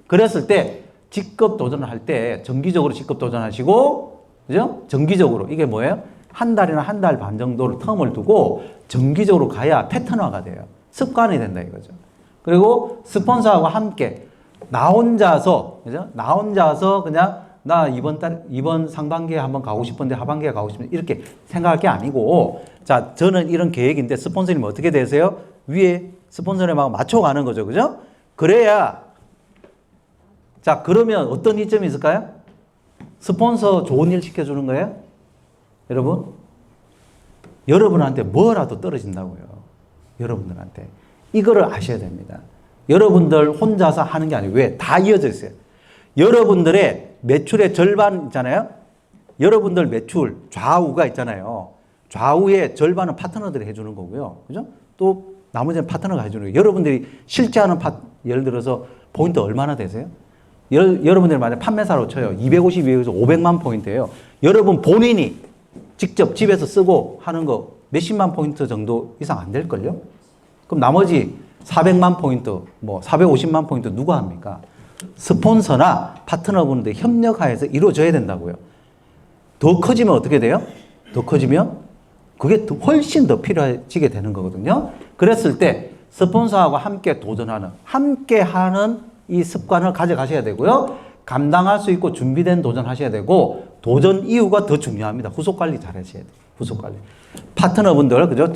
그랬을 때 직급 도전을 할 때 정기적으로 직급 도전하시고, 그죠? 정기적으로. 이게 뭐예요? 한 달이나 한 달 반 정도를 텀을 두고 정기적으로 가야 패턴화가 돼요. 습관이 된다 이거죠. 그리고 스폰서하고 함께 나 혼자서, 그죠? 나 혼자서 그냥 나 이번 상반기에 한번 가고 싶은데 하반기에 가고 싶은데 이렇게 생각할 게 아니고, 자, 저는 이런 계획인데 스폰서님 어떻게 되세요? 위에 스폰서님하고 맞춰가는 거죠. 그죠? 그래야, 자, 그러면 어떤 이점이 있을까요? 스폰서 좋은 일 시켜주는 거예요? 여러분? 여러분한테 뭐라도 떨어진다고요. 여러분들한테. 이거를 아셔야 됩니다. 여러분들 혼자서 하는 게 아니고, 왜? 다 이어져 있어요. 여러분들의 매출의 절반 있잖아요. 여러분들 매출 좌우가 있잖아요. 좌우의 절반은 파트너들이 해주는 거고요. 그죠? 또 나머지는 파트너가 해주는 거예요. 여러분들이 실제 하는 예를 들어서 포인트 얼마나 되세요? 여러분들이 만약 판매사로 쳐요. 252에서 500만 포인트예요. 여러분 본인이 직접 집에서 쓰고 하는 거 몇십만 포인트 정도 이상 안 될걸요? 그럼 나머지 400만 포인트, 뭐 450만 포인트 누가 합니까? 스폰서나 파트너분들 협력하여서 이루어져야 된다고요. 더 커지면 어떻게 돼요? 더 커지면 그게 훨씬 더 필요해지게 되는 거거든요. 그랬을 때 스폰서하고 함께 도전하는, 함께 하는 이 습관을 가져가셔야 되고요. 감당할 수 있고 준비된 도전하셔야 되고, 도전 이후가 더 중요합니다. 후속 관리 잘 하셔야 돼요. 후속 관리. 파트너분들, 그죠?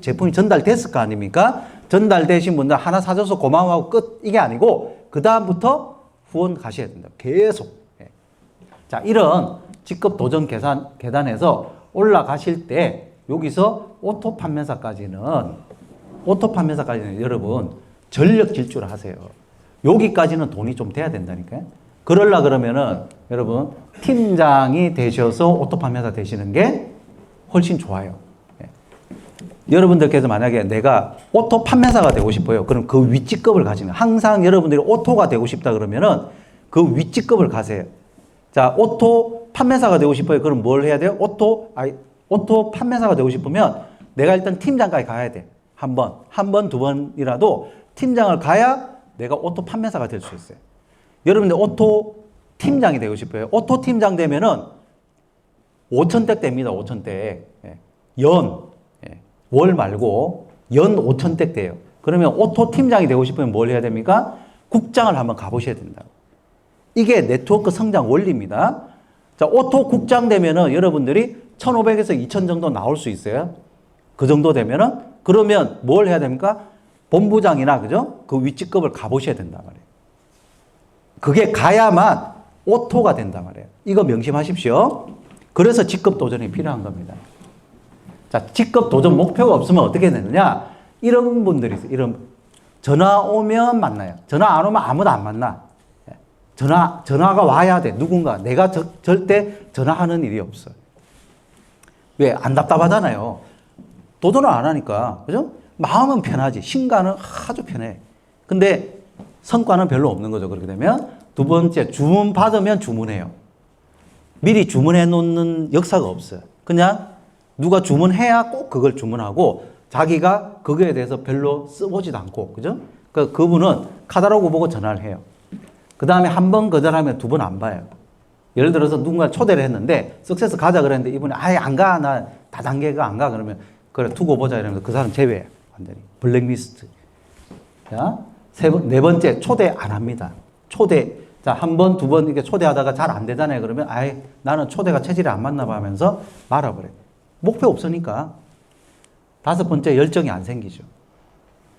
제품이 전달됐을 거 아닙니까? 전달되신 분들 하나 사줘서 고마워하고 끝. 이게 아니고, 그다음부터 후원 가셔야 된다. 계속. 예. 자, 이런 직급 도전 계단에서 올라가실 때, 여기서 오토 판매사까지는 여러분, 전력 질주를 하세요. 여기까지는 돈이 좀 돼야 된다니까요. 그러려 그러면은 여러분 팀장이 되셔서 오토 판매사 되시는 게 훨씬 좋아요. 예. 여러분들께서 만약에 내가 오토 판매사가 되고 싶어요. 그럼 그 윗직급을 가시면, 항상 여러분들이 오토가 되고 싶다 그러면은 그 윗직급을 가세요. 자, 오토 판매사가 되고 싶어요. 그럼 뭘 해야 돼요? 오토 판매사가 되고 싶으면 내가 일단 팀장까지 가야 돼. 한 번, 두 번이라도 팀장을 가야 내가 오토 판매사가 될 수 있어요. 여러분들 오토 팀장이 되고 싶어요. 오토 팀장 되면은 5,000대 됩니다. 5,000대. 예. 월 말고 연 5,000대 돼요. 그러면 오토 팀장이 되고 싶으면 뭘 해야 됩니까? 국장을 한번 가보셔야 된다. 이게 네트워크 성장 원리입니다. 자, 오토 국장 되면은 여러분들이 1,500에서 2,000 정도 나올 수 있어요. 그 정도 되면은, 그러면 뭘 해야 됩니까? 본부장이나, 그죠? 그 윗직급을 가보셔야 된단 말이에요. 그게 가야만 오토가 된단 말이에요. 이거 명심하십시오. 그래서 직급 도전이 필요한 겁니다. 자, 직급 도전 목표가 없으면 어떻게 되느냐? 이런 분들이 있어요. 이런, 전화 오면 만나요. 전화 안 오면 아무도 안 만나. 전화가 와야 돼. 누군가. 내가 절대 전화하는 일이 없어요. 왜? 안 답답하잖아요. 도전을 안 하니까. 그죠? 마음은 편하지. 신가는 아주 편해. 근데 성과는 별로 없는 거죠. 그렇게 되면. 두 번째, 주문 받으면 주문해요. 미리 주문해 놓는 역사가 없어요. 그냥 누가 주문해야 꼭 그걸 주문하고, 자기가 그거에 대해서 별로 써보지도 않고, 그죠? 그분은 카탈로그 보고 전화를 해요. 그 다음에 한 번 거절하면 두 번 안 봐요. 예를 들어서 누군가 초대를 했는데, 석세스 가자 그랬는데 이분이 아예 안 가. 나 다단계가 안 가. 그러면, 그래, 두고 보자. 이러면서 그 사람 제외해요. 완전히. 블랙리스트. 자, 네 번째, 초대 안 합니다. 자, 한 번, 두 번 이렇게 초대하다가 잘 안 되잖아요. 그러면 아예 나는 초대가 체질이 안 맞나 봐 하면서 말아버려요. 목표 없으니까. 다섯 번째, 열정이 안 생기죠.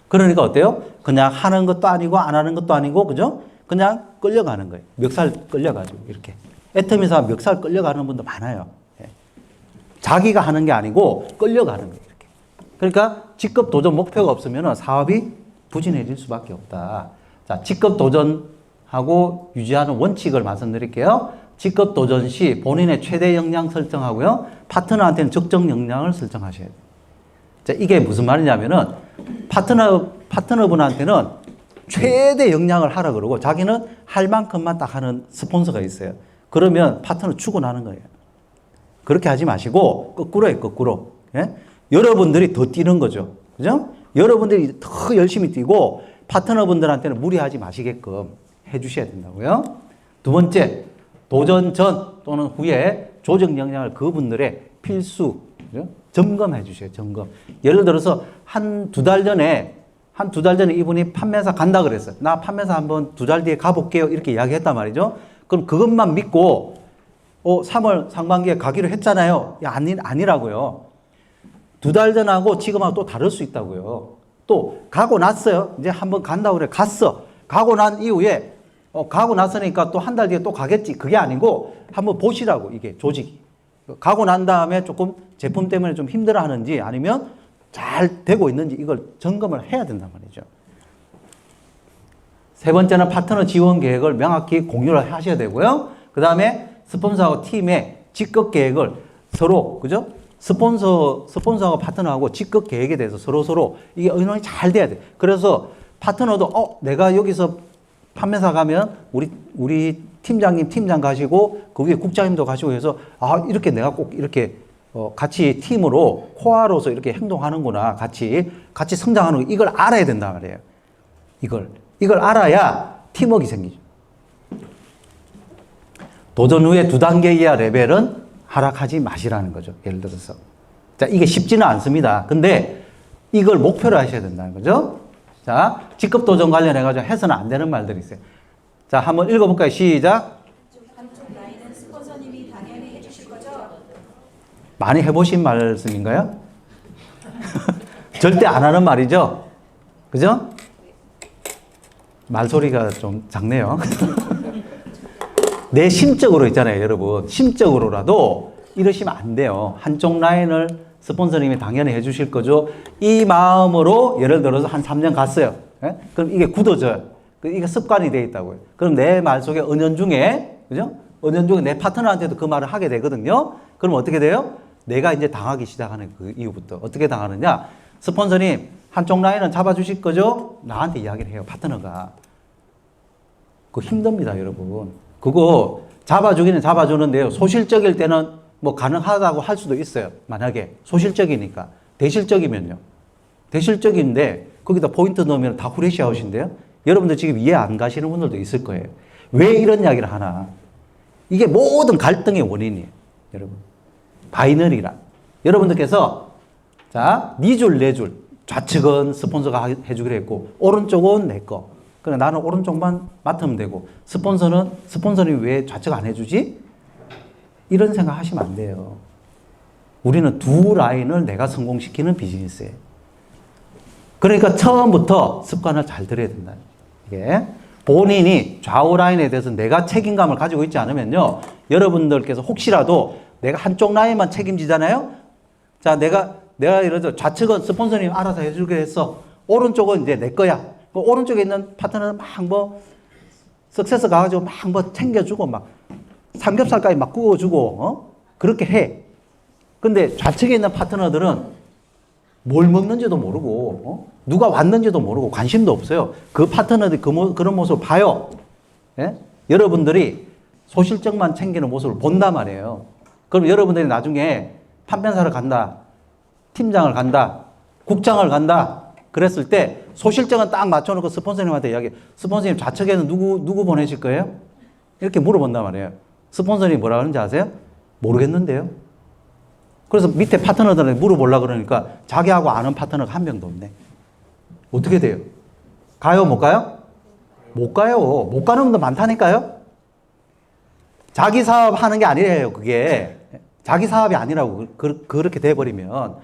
그러니까 어때요? 그냥 하는 것도 아니고 안 하는 것도 아니고, 그죠? 그냥 끌려가는 거예요. 멱살 끌려가지고, 이렇게. 애터미사 멱살 끌려가는 분도 많아요. 예. 자기가 하는 게 아니고 끌려가는 거예요. 이렇게. 그러니까 직급 도전 목표가 없으면 사업이 부진해질 수밖에 없다. 자, 직급 도전하고 유지하는 원칙을 말씀드릴게요. 직급 도전 시 본인의 최대 역량 설정하고요. 파트너한테는 적정 역량을 설정하셔야 돼요. 자, 이게 무슨 말이냐면은 파트너분한테는 최대 역량을 하라 그러고 자기는 할 만큼만 딱 하는 스폰서가 있어요. 그러면 파트너 추구나는 거예요. 그렇게 하지 마시고 거꾸로 해요. 거꾸로. 예? 여러분들이 더 뛰는 거죠. 그죠? 여러분들이 더 열심히 뛰고 파트너분들한테는 무리하지 마시게끔 해주셔야 된다고요. 두 번째, 도전 전 또는 후에 조정 역량을 그분들의 필수, 그죠? 점검해 주셔요. 점검. 예를 들어서 한 두 달 전에 이분이 판매사 간다 그랬어요. 나 판매사 한번 두 달 뒤에 가볼게요. 이렇게 이야기했단 말이죠. 그럼 그것만 믿고 3월 상반기에 가기로 했잖아요. 야, 아니라고요. 두 달 전하고 지금하고 또 다를 수 있다고요. 또 가고 났어요. 이제 한번 간다고 그래. 갔어. 가고 난 이후에 가고 났으니까 또 한 달 뒤에 또 가겠지. 그게 아니고 한번 보시라고, 이게 조직이. 가고 난 다음에 조금 제품 때문에 좀 힘들어 하는지 아니면 잘 되고 있는지 이걸 점검을 해야 된단 말이죠. 세 번째는 파트너 지원 계획을 명확히 공유를 하셔야 되고요. 그 다음에 스폰서하고 팀의 직급 계획을 서로, 그죠? 스폰서하고 파트너하고 직급 계획에 대해서 서로 이게 의논이 잘 돼야 돼. 그래서 파트너도 내가 여기서 판매사 가면 우리 팀장님 팀장 가시고 그 위에 국장님도 가시고 해서 이렇게 내가 꼭 이렇게 같이 팀으로 코아로서 이렇게 행동하는구나. 같이 성장하는 거, 이걸 알아야 된단 말이에요. 이걸 알아야 팀워크가 생기죠. 도전 후에 2단계 이하 레벨은 하락하지 마시라는 거죠. 예를 들어서. 자, 이게 쉽지는 않습니다. 근데 이걸 목표로 하셔야 된다는 거죠. 자, 직급 도전 관련해가지고 해서는 안 되는 말들이 있어요. 자, 한번 읽어볼까요? 시작. 한쪽 라인은 스폰서님이 당연히 해주실 거죠? 많이 해보신 말씀인가요? 절대 안 하는 말이죠? 그죠? 말소리가 좀 작네요. 내 심적으로 있잖아요, 여러분. 심적으로라도 이러시면 안 돼요. 한쪽 라인을 스폰서님이 당연히 해주실 거죠. 이 마음으로 예를 들어서 한 3년 갔어요. 예? 그럼 이게 굳어져요. 이게 습관이 돼 있다고요. 그럼 내 말 속에 은연중에, 그죠? 은연중에 내 파트너한테도 그 말을 하게 되거든요. 그럼 어떻게 돼요? 내가 이제 당하기 시작하는 그 이후부터. 어떻게 당하느냐? 스폰서님, 한쪽 라인은 잡아주실 거죠? 나한테 이야기를 해요, 파트너가. 그거 힘듭니다, 여러분. 그거 잡아주기는 잡아주는데요. 소실적일 때는 뭐 가능하다고 할 수도 있어요. 만약에 소실적이니까. 대실적이면요. 대실적인데 거기다 포인트 넣으면 다 후레쉬아웃인데요. 여러분들 지금 이해 안 가시는 분들도 있을 거예요. 왜 이런 이야기를 하나? 이게 모든 갈등의 원인이에요. 여러분. 바이너리라. 여러분들께서 자, 네 줄, 네 줄. 좌측은 스폰서가 해주기로 했고 오른쪽은 내 거. 그래 나는 오른쪽만 맡으면 되고 스폰서는 왜 좌측 안 해주지? 이런 생각 하시면 안 돼요. 우리는 두 라인을 내가 성공시키는 비즈니스예요. 그러니까 처음부터 습관을 잘 들여야 된다. 이게 본인이 좌우 라인에 대해서 내가 책임감을 가지고 있지 않으면요. 여러분들께서 혹시라도 내가 한쪽 라인만 책임지잖아요. 자, 내가 예를 들어 좌측은 스폰서님 알아서 해주기로 했어. 오른쪽은 이제 내 거야. 그 오른쪽에 있는 파트너는 막 뭐 석세서 가가지고 막 뭐 챙겨주고 막 삼겹살까지 막 구워주고 그렇게 해. 근데 좌측에 있는 파트너들은 뭘 먹는지도 모르고 누가 왔는지도 모르고 관심도 없어요. 그 파트너들이 그런 모습을 봐요. 예? 여러분들이 소실적만 챙기는 모습을 본단 말이에요. 그럼 여러분들이 나중에 판매사를 간다, 팀장을 간다, 국장을 간다 그랬을 때 소실적은 딱 맞춰놓고 스폰서님한테 이야기, 스폰서님 좌측에는 누구 보내실 거예요? 이렇게 물어본단 말이에요. 스폰서님이 뭐라 그러는지 아세요? 모르겠는데요. 그래서 밑에 파트너들한테 물어보려고 그러니까 자기하고 아는 파트너가 한 명도 없네. 어떻게 돼요? 가요, 못 가요? 못 가요. 못 가는 분도 많다니까요. 자기 사업 하는 게 아니래요, 그게. 자기 사업이 아니라고 그렇게 돼버리면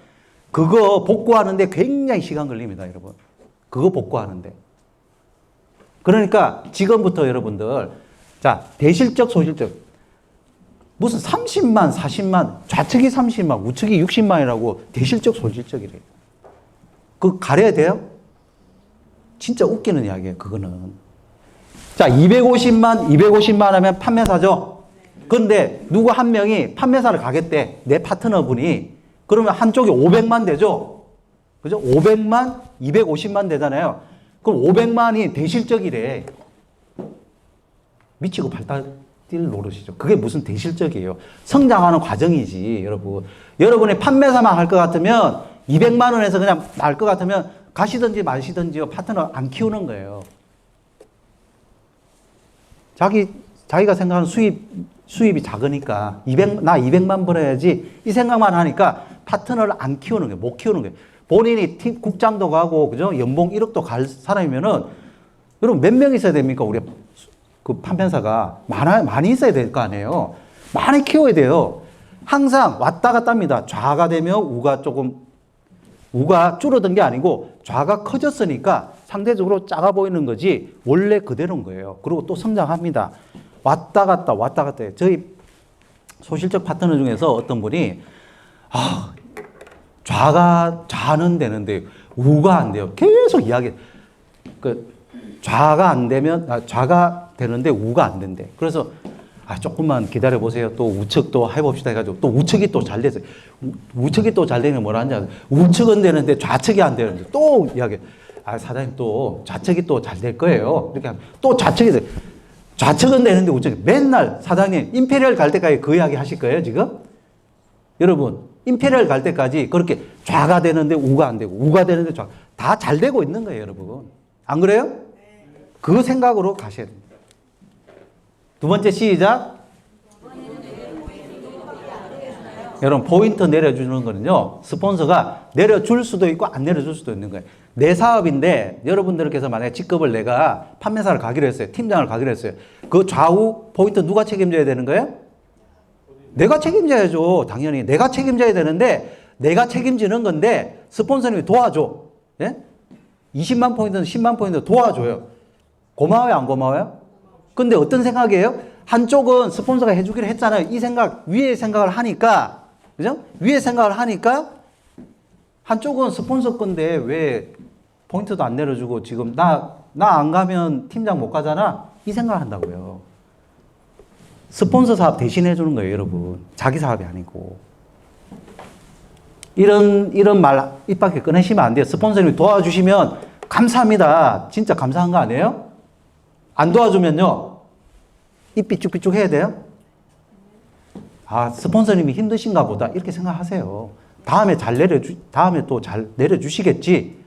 그거 복구하는데 굉장히 시간 걸립니다, 여러분. 그거 복구하는데. 그러니까 지금부터 여러분들 자, 대실적, 소실적 무슨 30만, 40만, 좌측이 30만, 우측이 60만이라고 대실적, 소실적이래요. 그거 가려야 돼요? 진짜 웃기는 이야기예요, 그거는. 자, 250만 하면 판매사죠? 근데 누구 한 명이 판매사를 가겠대, 내 파트너분이. 그러면 한쪽이 500만 되죠? 그죠? 500만, 250만 되잖아요. 그럼 500만이 대실적이래. 미치고 발달 뛸 노릇이죠. 그게 무슨 대실적이에요. 성장하는 과정이지, 여러분. 여러분이 판매사만 할 것 같으면 200만 원에서 그냥 날 것 같으면 가시든지 마시든지요. 파트너 안 키우는 거예요. 자기가 생각하는 수입이 작으니까 나 200만 벌어야지 이 생각만 하니까 파트너를 안 키우는 거예요. 못 키우는 거예요. 본인이 국장도 가고 그죠? 연봉 1억도 갈 사람이면은 여러분 몇 명 있어야 됩니까? 우리 그 판매사가 많이 있어야 될 거 아니에요. 많이 키워야 돼요. 항상 왔다 갔다 합니다. 좌가 되면 우가 줄어든 게 아니고 좌가 커졌으니까 상대적으로 작아 보이는 거지 원래 그대로인 거예요. 그리고 또 성장합니다. 왔다 갔다 해요. 저희 소실적 파트너 중에서 어떤 분이 좌는 되는데 우가 안 돼요. 계속 이야기. 좌가 되는데 우가 안 된대. 그래서 조금만 기다려 보세요. 또 우측도 해봅시다 해가지고 또 우측이 또 잘 됐어요. 우측이 또 잘 되면 뭐라 하는지 아세요? 우측은 되는데 좌측이 안 되는데 또 이야기. 사장님 또 좌측이 또 잘 될 거예요. 이렇게 하면 또 좌측이 돼. 좌측은 되는데 우측이 맨날 사장님 임페리얼 갈 때까지 그 이야기 하실 거예요 지금? 여러분 임페리얼 갈 때까지 그렇게 좌가 되는데 우가 안 되고 우가 되는데 좌 다 잘 되고 있는 거예요 여러분. 안 그래요? 그 생각으로 가셔야 됩니다. 두 번째 시작. 여러분 포인트 내려주는 거는요. 스폰서가 내려줄 수도 있고 안 내려줄 수도 있는 거예요. 내 사업인데 여러분들께서 만약에 직급을 내가 판매사를 가기로 했어요. 팀장을 가기로 했어요. 그 좌우 포인트 누가 책임져야 되는 거예요? 내가 책임져야죠. 당연히 내가 책임져야 되는데 내가 책임지는 건데 스폰서님이 도와줘. 예? 20만 포인트는 10만 포인트 도와줘요. 고마워요, 안 고마워요? 근데 어떤 생각이에요? 한쪽은 스폰서가 해주기로 했잖아요. 이 생각, 위에 생각을 하니까, 그죠? 위에 생각을 하니까, 한쪽은 스폰서 건데 왜 포인트도 안 내려주고 지금 나 안 가면 팀장 못 가잖아? 이 생각을 한다고요. 스폰서 사업 대신해 주는 거예요, 여러분. 자기 사업이 아니고. 이런 말 입 밖에 꺼내시면 안 돼요. 스폰서님이 도와주시면 감사합니다. 진짜 감사한 거 아니에요? 안 도와주면요. 입 삐쭉삐쭉 해야 돼요? 아, 스폰서님이 힘드신가 보다. 이렇게 생각하세요. 다음에 또 잘 내려주시겠지.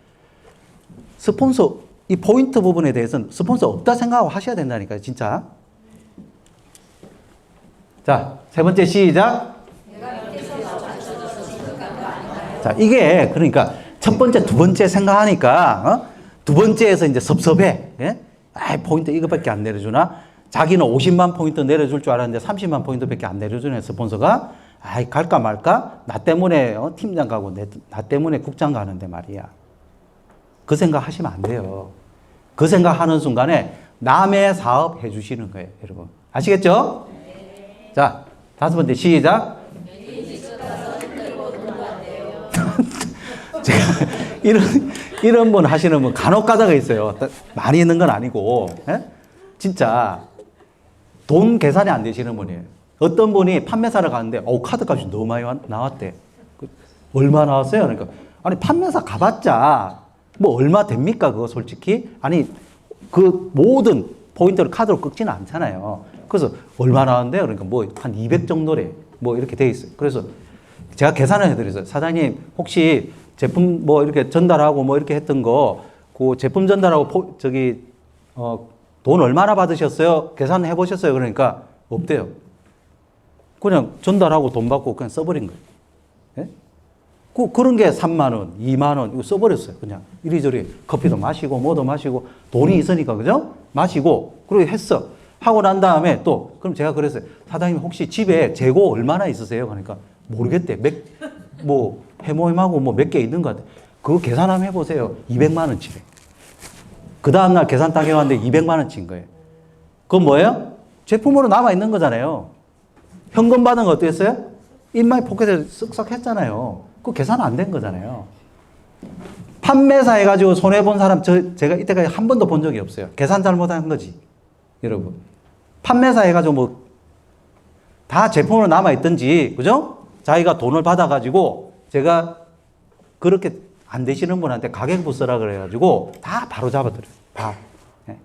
스폰서, 이 포인트 부분에 대해서는 스폰서 없다 생각하고 하셔야 된다니까요, 진짜. 자, 세 번째 시작. 자, 이게 그러니까 첫 번째, 두 번째 생각하니까, 두 번째에서 이제 섭섭해. 예? 아, 포인트 이것밖에 안 내려주나? 자기는 50만 포인트 내려줄 줄 알았는데 30만 포인트밖에 안 내려주네, 스폰서가. 아이, 갈까 말까? 나 때문에 팀장 가고 나 때문에 국장 가는데 말이야. 그 생각 하시면 안 돼요. 그 생각 하는 순간에 남의 사업 해주시는 거예요, 여러분. 아시겠죠? 자, 다섯 번째 시작. 제가 이런 분 하시는 분 간혹 가다가 있어요. 많이 있는 건 아니고, 예? 진짜 돈 계산이 안 되시는 분이에요. 어떤 분이 판매사를 가는데, 카드값이 너무 많이 나왔대. 얼마 나왔어요? 그러니까, 아니, 판매사 가봤자, 뭐, 얼마 됩니까? 그거 솔직히? 아니, 그 모든 포인트를 카드로 꺾지는 않잖아요. 그래서, 얼마 나왔는데요? 그러니까 뭐, 한 200 정도래. 뭐, 이렇게 돼 있어요. 그래서, 제가 계산을 해드렸어요. 사장님, 혹시 제품 뭐, 이렇게 전달하고 뭐, 이렇게 했던 거, 그 제품 전달하고, 돈 얼마나 받으셨어요? 계산해 보셨어요? 그러니까, 없대요. 그냥 전달하고 돈 받고 그냥 써버린 거예요. 예? 그런 게 3만 원, 2만 원, 이거 써버렸어요. 그냥 이리저리 커피도 마시고 뭐도 마시고 돈이 있으니까, 그죠? 마시고, 그리고 했어. 하고 난 다음에 또, 그럼 제가 그랬어요. 사장님 혹시 집에 재고 얼마나 있으세요? 그러니까 모르겠대. 해모임하고 뭐 몇 개 있는 것 같아. 그거 계산 한번 해보세요. 200만 원치래. 그 다음날 계산 딱 해왔는데 200만 원치인 거예요. 그건 뭐예요? 제품으로 남아있는 거잖아요. 현금 받은 거 어땠어요? 인마이 포켓에 쓱싹 했잖아요. 그거 계산 안 된 거잖아요. 판매사 해가지고 손해본 사람 제가 이때까지 한 번도 본 적이 없어요. 계산 잘못한 거지. 여러분. 판매사 해가지고 뭐 다 제품으로 남아있든지, 그죠? 자기가 돈을 받아가지고 제가 그렇게 안 되시는 분한테 가격부 쓰라 그래가지고 다 바로 잡아드려요. 다. 네.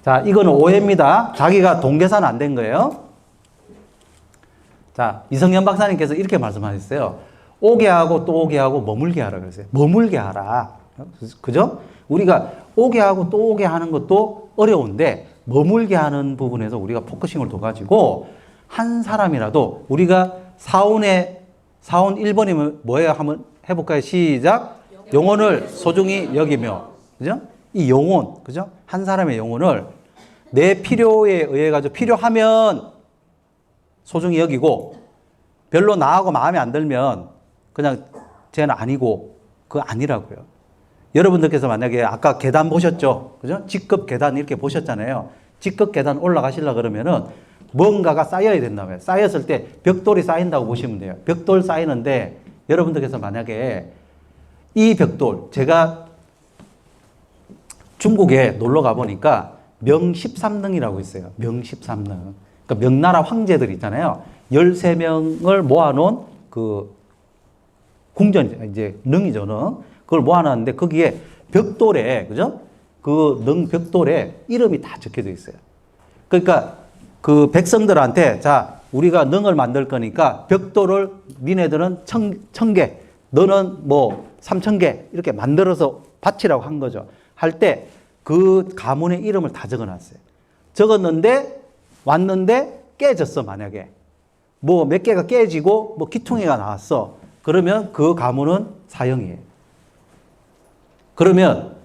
자, 이거는 오해입니다. 자기가 돈 계산 안 된 거예요. 자, 이성현 박사님께서 이렇게 말씀하셨어요. 오게 하고 또 오게 하고 머물게 하라 그랬어요. 머물게 하라. 그죠? 우리가 오게 하고 또 오게 하는 것도 어려운데 머물게 하는 부분에서 우리가 포커싱을 둬가지고 한 사람이라도 우리가 사원 1번이면 뭐예요? 한번 해볼까요? 시작. 영혼을 소중히 여기며. 그죠? 이 영혼, 그죠? 한 사람의 영혼을 내 필요에 의해 가지고 필요하면 소중히 여기고 별로 나하고 마음에 안 들면 그냥 쟤는 아니고 그거 아니라고요. 여러분들께서 만약에 아까 계단 보셨죠? 그죠? 직급 계단 이렇게 보셨잖아요. 직급 계단 올라가시려 그러면은 뭔가가 쌓여야 된다고요. 쌓였을 때 벽돌이 쌓인다고 보시면 돼요. 벽돌 쌓이는데 여러분들께서 만약에 이 벽돌, 제가 중국에 놀러 가보니까 명13능이라고 있어요. 명13능. 그러니까 명나라 황제들 있잖아요. 13명을 모아놓은 그 궁전, 이제 능이죠, 능. 그걸 모아놨는데 거기에 벽돌에, 그죠? 그 능 벽돌에 이름이 다 적혀져 있어요. 그러니까 그 백성들한테, 자, 우리가 능을 만들 거니까 벽돌을 니네들은 1000개, 너는 뭐 3000개 이렇게 만들어서 바치라고 한 거죠. 할 때 그 가문의 이름을 다 적어놨어요. 적었는데 왔는데 깨졌어, 만약에. 뭐 몇 개가 깨지고 뭐 기퉁이가 나왔어. 그러면 그 가문은 사형이에요. 그러면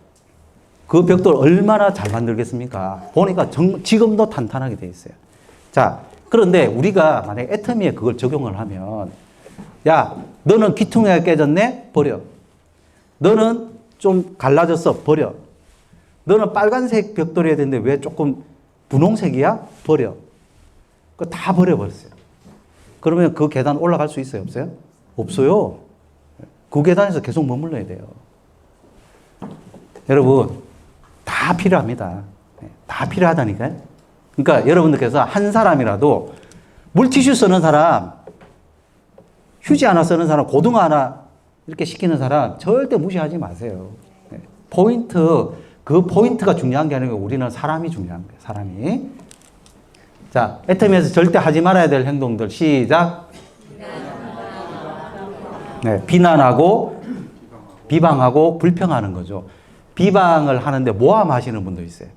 그 벽돌 얼마나 잘 만들겠습니까? 보니까 지금도 탄탄하게 돼 있어요. 자, 그런데 우리가 만약에 애터미에 그걸 적용을 하면, 야, 너는 기퉁이가 깨졌네? 버려. 너는 좀 갈라졌어? 버려. 너는 빨간색 벽돌이어야 되는데 왜 조금 분홍색이야? 버려. 그거 다 버려버렸어요. 그러면 그 계단 올라갈 수 있어요? 없어요? 없어요. 그 계단에서 계속 머물러야 돼요. 여러분, 다 필요합니다. 다 필요하다니까요. 그러니까 여러분들께서 한 사람이라도 물티슈 쓰는 사람, 휴지 하나 쓰는 사람, 고등어 하나 이렇게 시키는 사람 절대 무시하지 마세요. 포인트, 그 포인트가 중요한 게 아니고 우리는 사람이 중요한 거예요. 사람이. 자, 애터미에서 절대 하지 말아야 될 행동들 시작. 네, 비난하고 비방하고 불평하는 거죠. 비방을 하는데 모함하시는 분도 있어요.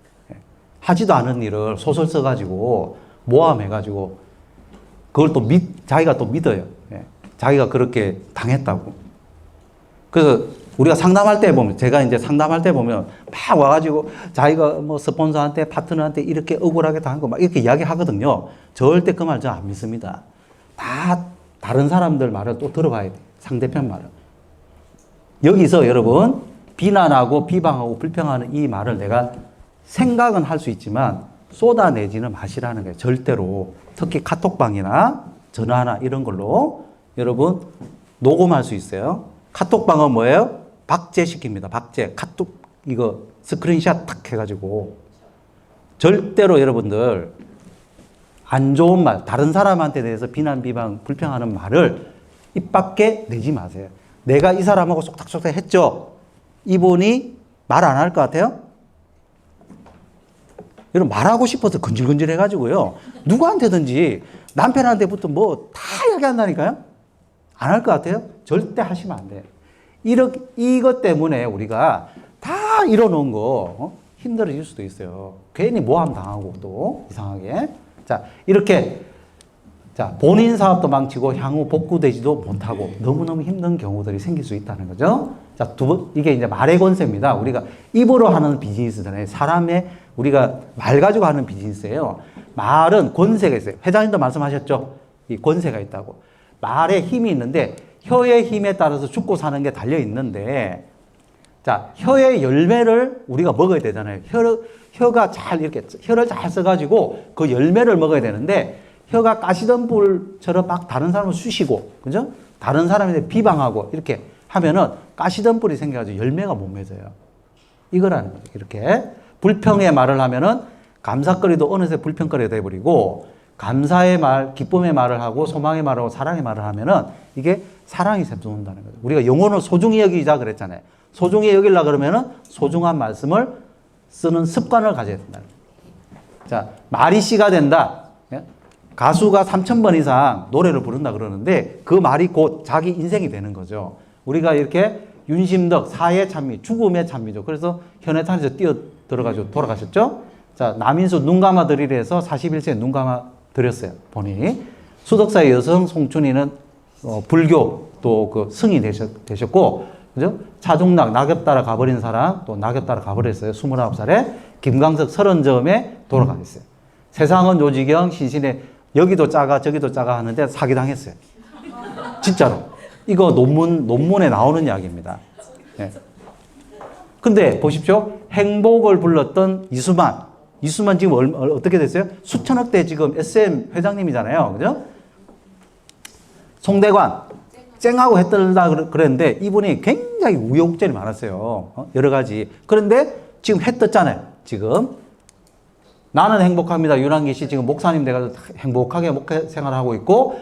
하지도 않은 일을 소설 써가지고 모함해가지고 그걸 또 자기가 또 믿어요. 자기가 그렇게 당했다고. 그래서 우리가 상담할 때 보면, 제가 이제 상담할 때 보면 막 와가지고 자기가 뭐 스폰서한테 파트너한테 이렇게 억울하게 당한 거 막 이렇게 이야기 하거든요. 절대 그 말 저 안 믿습니다. 다 다른 사람들 말을 또 들어봐야 돼. 상대편 말을. 여기서 여러분, 비난하고 비방하고 불평하는 이 말을 내가 생각은 할 수 있지만 쏟아내지는 마시라는 거예요. 절대로. 특히 카톡방이나 전화나 이런 걸로 여러분 녹음할 수 있어요. 카톡방은 뭐예요? 박제시킵니다. 박제. 카톡 이거 스크린샷 탁 해가지고 절대로 여러분들 안 좋은 말, 다른 사람한테 대해서 비난, 비방, 불평하는 말을 입 밖에 내지 마세요. 내가 이 사람하고 쏙닥쏙닥 했죠? 이분이 말 안 할 것 같아요? 여러분 말하고 싶어서 근질근질 해가지고요. 누구한테든지 남편한테부터 뭐 다 이야기한다니까요? 안 할 것 같아요? 절대 하시면 안 돼요. 이것 때문에 우리가 다 이뤄놓은 거 힘들어질 수도 있어요. 괜히 모함 당하고 또 이상하게. 자, 이렇게 자, 본인 사업도 망치고 향후 복구되지도 못하고 너무너무 힘든 경우들이 생길 수 있다는 거죠. 자, 이게 이제 말의 권세입니다. 우리가 입으로 하는 비즈니스잖아요. 사람의 우리가 말 가지고 하는 비즈니스예요. 말은 권세가 있어요. 회장님도 말씀하셨죠? 이 권세가 있다고. 말에 힘이 있는데 혀의 힘에 따라서 죽고 사는 게 달려 있는데, 자, 혀의 열매를 우리가 먹어야 되잖아요. 혀가 잘 이렇게 혀를 잘 써가지고 그 열매를 먹어야 되는데 혀가 가시덤불처럼 막 다른 사람을 쑤시고, 그죠? 다른 사람에 비방하고 이렇게 하면은 가시덤불이 생겨가지고 열매가 못 맺어요. 이거라는 거죠. 이렇게 불평의 말을 하면은 감사거리도 어느새 불평거리가 돼버리고, 감사의 말, 기쁨의 말을 하고 소망의 말을 하고 사랑의 말을 하면은 이게 사랑이 샘솟는다는 거죠. 우리가 영혼을 소중히 여기자 그랬잖아요. 소중히 여기려 그러면은 소중한 말씀을 쓰는 습관을 가져야 된다. 자, 말이 씨가 된다. 가수가 3,000번 이상 노래를 부른다 그러는데 그 말이 곧 자기 인생이 되는 거죠. 우리가 이렇게 윤심덕, 사회 찬미, 죽음의 찬미죠. 그래서 현해탄에서 뛰어 들어가지고 돌아가셨죠. 자, 남인수 눈 감아 드리려 해서 41세에 눈 감아 드렸어요. 본인이. 수덕사의 여성 송춘이는 불교 또 그 승이 되셨고, 그죠? 차중락, 낙엽 따라 가버린 사람, 또 낙엽 따라 가버렸어요. 29살에. 김광석 30점에 돌아가셨어요. 세상은 요지경, 신신의 여기도 작아, 저기도 작아 하는데 사기당했어요. 진짜로. 이거 논문에 나오는 이야기입니다. 네. 근데 보십시오. 행복을 불렀던 이수만 지금 어떻게 됐어요? 수천억 대 지금 SM 회장님이잖아요. 그죠? 송대관, 쨍하고 했더라 그랬는데 이분이 굉장히 우여곡절이 많았어요. 여러 가지. 그런데 지금 해 떴잖아요. 지금. 나는 행복합니다. 윤한기 씨 지금 목사님 돼가지고 행복하게 목회 생활을 하고 있고,